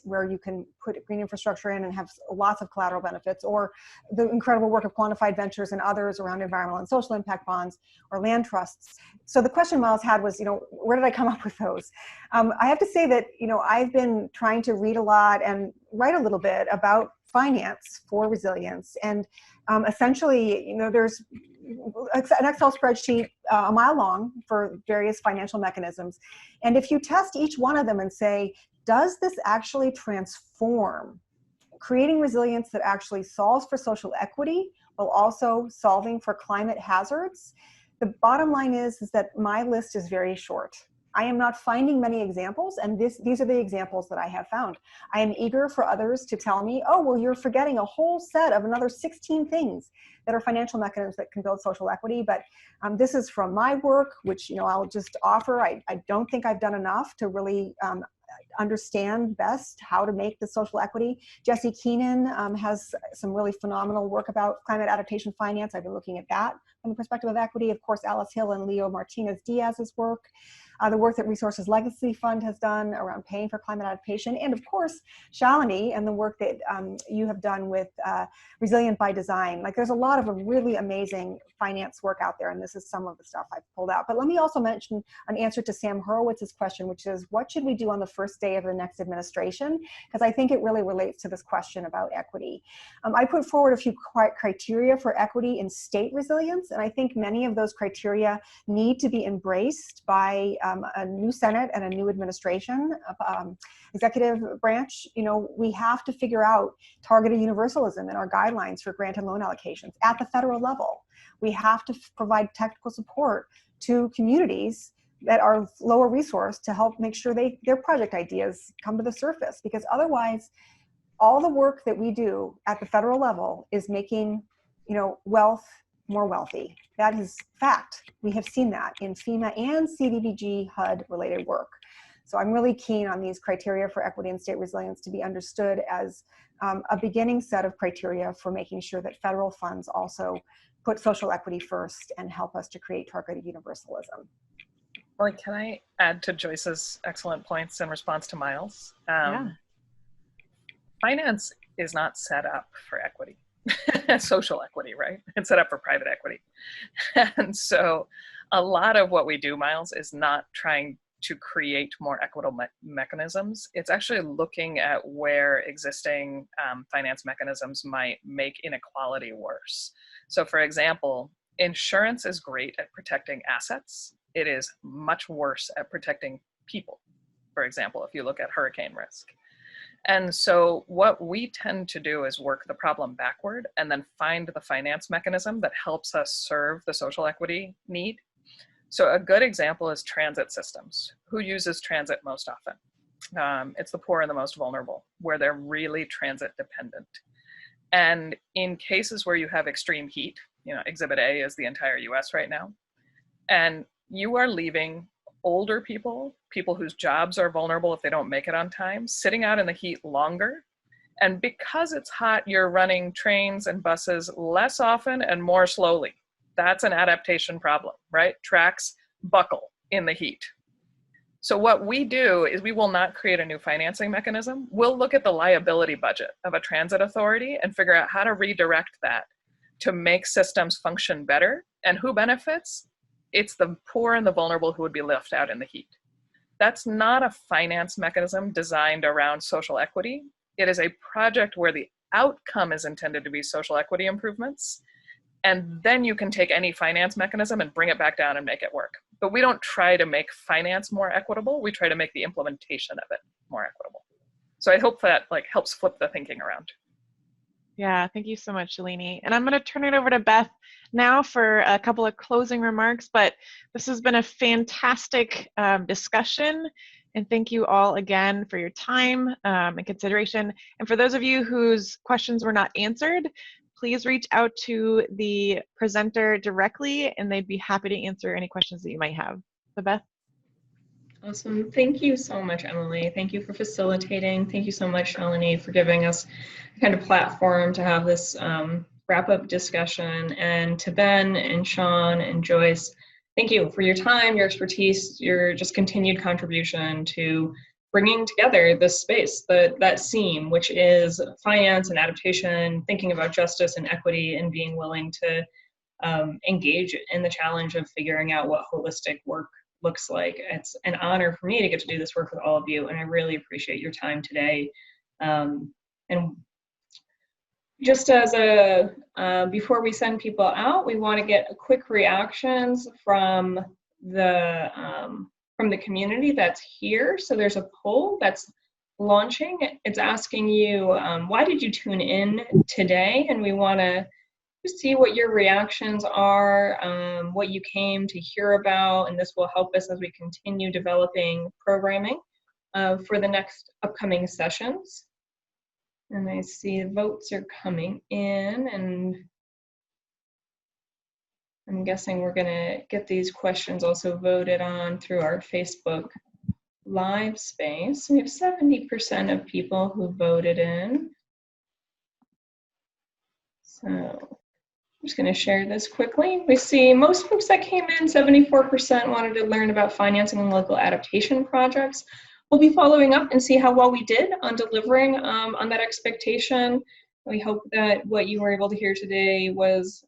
S3: where you can put green infrastructure in and have lots of collateral benefits, or the incredible work of Quantified Ventures and others around environmental and social impact bonds or land trusts. So the question Miles had was, where did I come up with those? I have to say that, I've been trying to read a lot and write a little bit about finance for resilience. And essentially, there's an Excel spreadsheet a mile long for various financial mechanisms. And if you test each one of them and say, does this actually transform creating resilience that actually solves for social equity while also solving for climate hazards? The bottom line is that my list is very short. I am not finding many examples, and these are the examples that I have found. I am eager for others to tell me, oh, well, you're forgetting a whole set of another 16 things that are financial mechanisms that can build social equity. But this is from my work, which, you know, I'll just offer. I don't think I've done enough to really understand best how to make the social equity. Jesse Keenan has some really phenomenal work about climate adaptation finance. I've been looking at that from the perspective of equity. Of course, Alice Hill and Leo Martinez Diaz's work, the work that Resources Legacy Fund has done around paying for climate adaptation, and of course, Shalini and the work that you have done with Resilient by Design. Like, there's a lot of really amazing finance work out there, and this is some of the stuff I've pulled out. But let me also mention an answer to Sam Horowitz's question, which is, what should we do on the first day of the next administration? Because I think it really relates to this question about equity. I put forward a few criteria for equity in state resilience, and I think many of those criteria need to be embraced by a new Senate and a new administration, executive branch. You know, we have to figure out targeted universalism in our guidelines for grant and loan allocations at the federal level. We have to provide technical support to communities that are lower resource to help make sure their project ideas come to the surface, because otherwise all the work that we do at the federal level is making, you know, wealth more wealthy. That is fact. We have seen that in FEMA and CDBG HUD related work. So I'm really keen on these criteria for equity and state resilience to be understood as a beginning set of criteria for making sure that federal funds also put social equity first and help us to create targeted universalism.
S7: Well, can I add to Joyce's excellent points in response to Miles?
S6: Yeah.
S7: Finance is not set up for equity. Social equity, right? It's set up for private equity. And so a lot of what we do, Miles, is not trying to create more equitable mechanisms. It's actually looking at where existing finance mechanisms might make inequality worse. So for example, insurance is great at protecting assets. It is much worse at protecting people, for example, if you look at hurricane risk. And so what we tend to do is work the problem backward and then find the finance mechanism that helps us serve the social equity need. So a good example is transit systems. Who uses transit most often? It's the poor and the most vulnerable, where they're really transit dependent. And in cases where you have extreme heat, you know, Exhibit A is the entire US right now, and you are leaving older people whose jobs are vulnerable if they don't make it on time, sitting out in the heat longer. And because it's hot, you're running trains and buses less often and more slowly. That's an adaptation problem, right? Tracks buckle in the heat. So what we do is we will not create a new financing mechanism. We'll look at the liability budget of a transit authority and figure out how to redirect that to make systems function better. And who benefits? It's the poor and the vulnerable who would be left out in the heat. That's not a finance mechanism designed around social equity. It is a project where the outcome is intended to be social equity improvements. And then you can take any finance mechanism and bring it back down and make it work. But we don't try to make finance more equitable. We try to make the implementation of it more equitable. So I hope that helps flip the thinking around.
S6: Yeah, thank you so much, Shalini. And I'm going to turn it over to Beth now for a couple of closing remarks, but this has been a fantastic discussion. And thank you all again for your time and consideration. And for those of you whose questions were not answered, please reach out to the presenter directly and they'd be happy to answer any questions that you might have. So Beth?
S1: Awesome. Thank you so much, Emily. Thank you for facilitating. Thank you so much, Shalini, for giving us a kind of platform to have this wrap-up discussion. And to Ben and Sean and Joyce, thank you for your time, your expertise, your just continued contribution to bringing together this space, that seam, which is finance and adaptation, thinking about justice and equity, and being willing to engage in the challenge of figuring out what holistic work looks like. It's an honor for me to get to do this work with all of you, and I really appreciate your time today. And just as before we send people out, we want to get a quick reactions from the community that's here. So there's a poll that's launching. It's asking you, why did you tune in today? And we want to to see what your reactions are, what you came to hear about, and this will help us as we continue developing programming for the next upcoming sessions. And I see the votes are coming in, and I'm guessing we're going to get these questions also voted on through our Facebook Live space. We have 70% of people who voted in. So I'm just going to share this quickly. We see most folks that came in, 74% wanted to learn about financing and local adaptation projects. We'll be following up and see how well we did on delivering on that expectation. We hope that what you were able to hear today was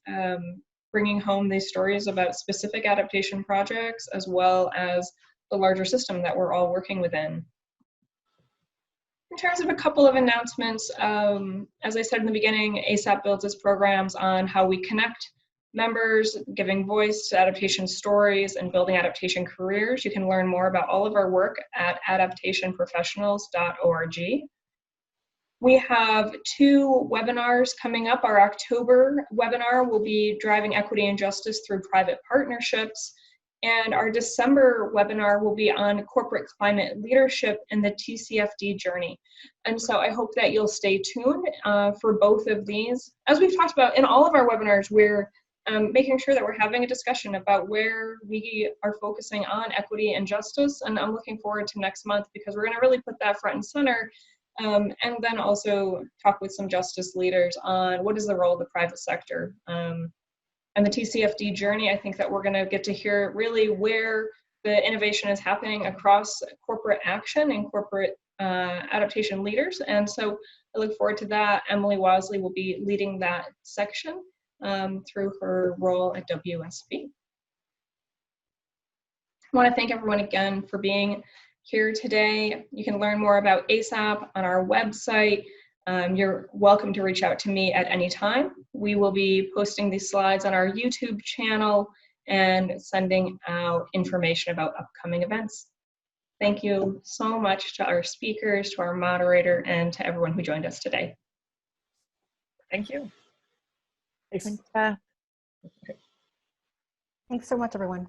S1: bringing home these stories about specific adaptation projects, as well as the larger system that we're all working within. In terms of a couple of announcements, as I said in the beginning, ASAP builds its programs on how we connect members, giving voice to adaptation stories and building adaptation careers. You can learn more about all of our work at adaptationprofessionals.org. We have 2 webinars coming up. Our October webinar will be Driving Equity and Justice Through Private Partnerships, and our December webinar will be on corporate climate leadership and the TCFD journey. And so I hope that you'll stay tuned for both of these. As we've talked about in all of our webinars, we're making sure that we're having a discussion about where we are focusing on equity and justice, and I'm looking forward to next month because we're going to really put that front and center. And then also talk with some justice leaders on what is the role of the private sector. And the TCFD journey, I think that we're going to get to hear really where the innovation is happening across corporate action and corporate adaptation leaders. And so I look forward to that. Emily Wasley will be leading that section through her role at WSB. I want to thank everyone again for being here today. You can learn more about ASAP on our website. You're welcome to reach out to me at any time. We will be posting these slides on our YouTube channel and sending out information about upcoming events. Thank you so much to our speakers, to our moderator, and to everyone who joined us today.
S7: Thank you.
S5: Thanks.
S6: Thanks.
S3: Thanks so much, everyone.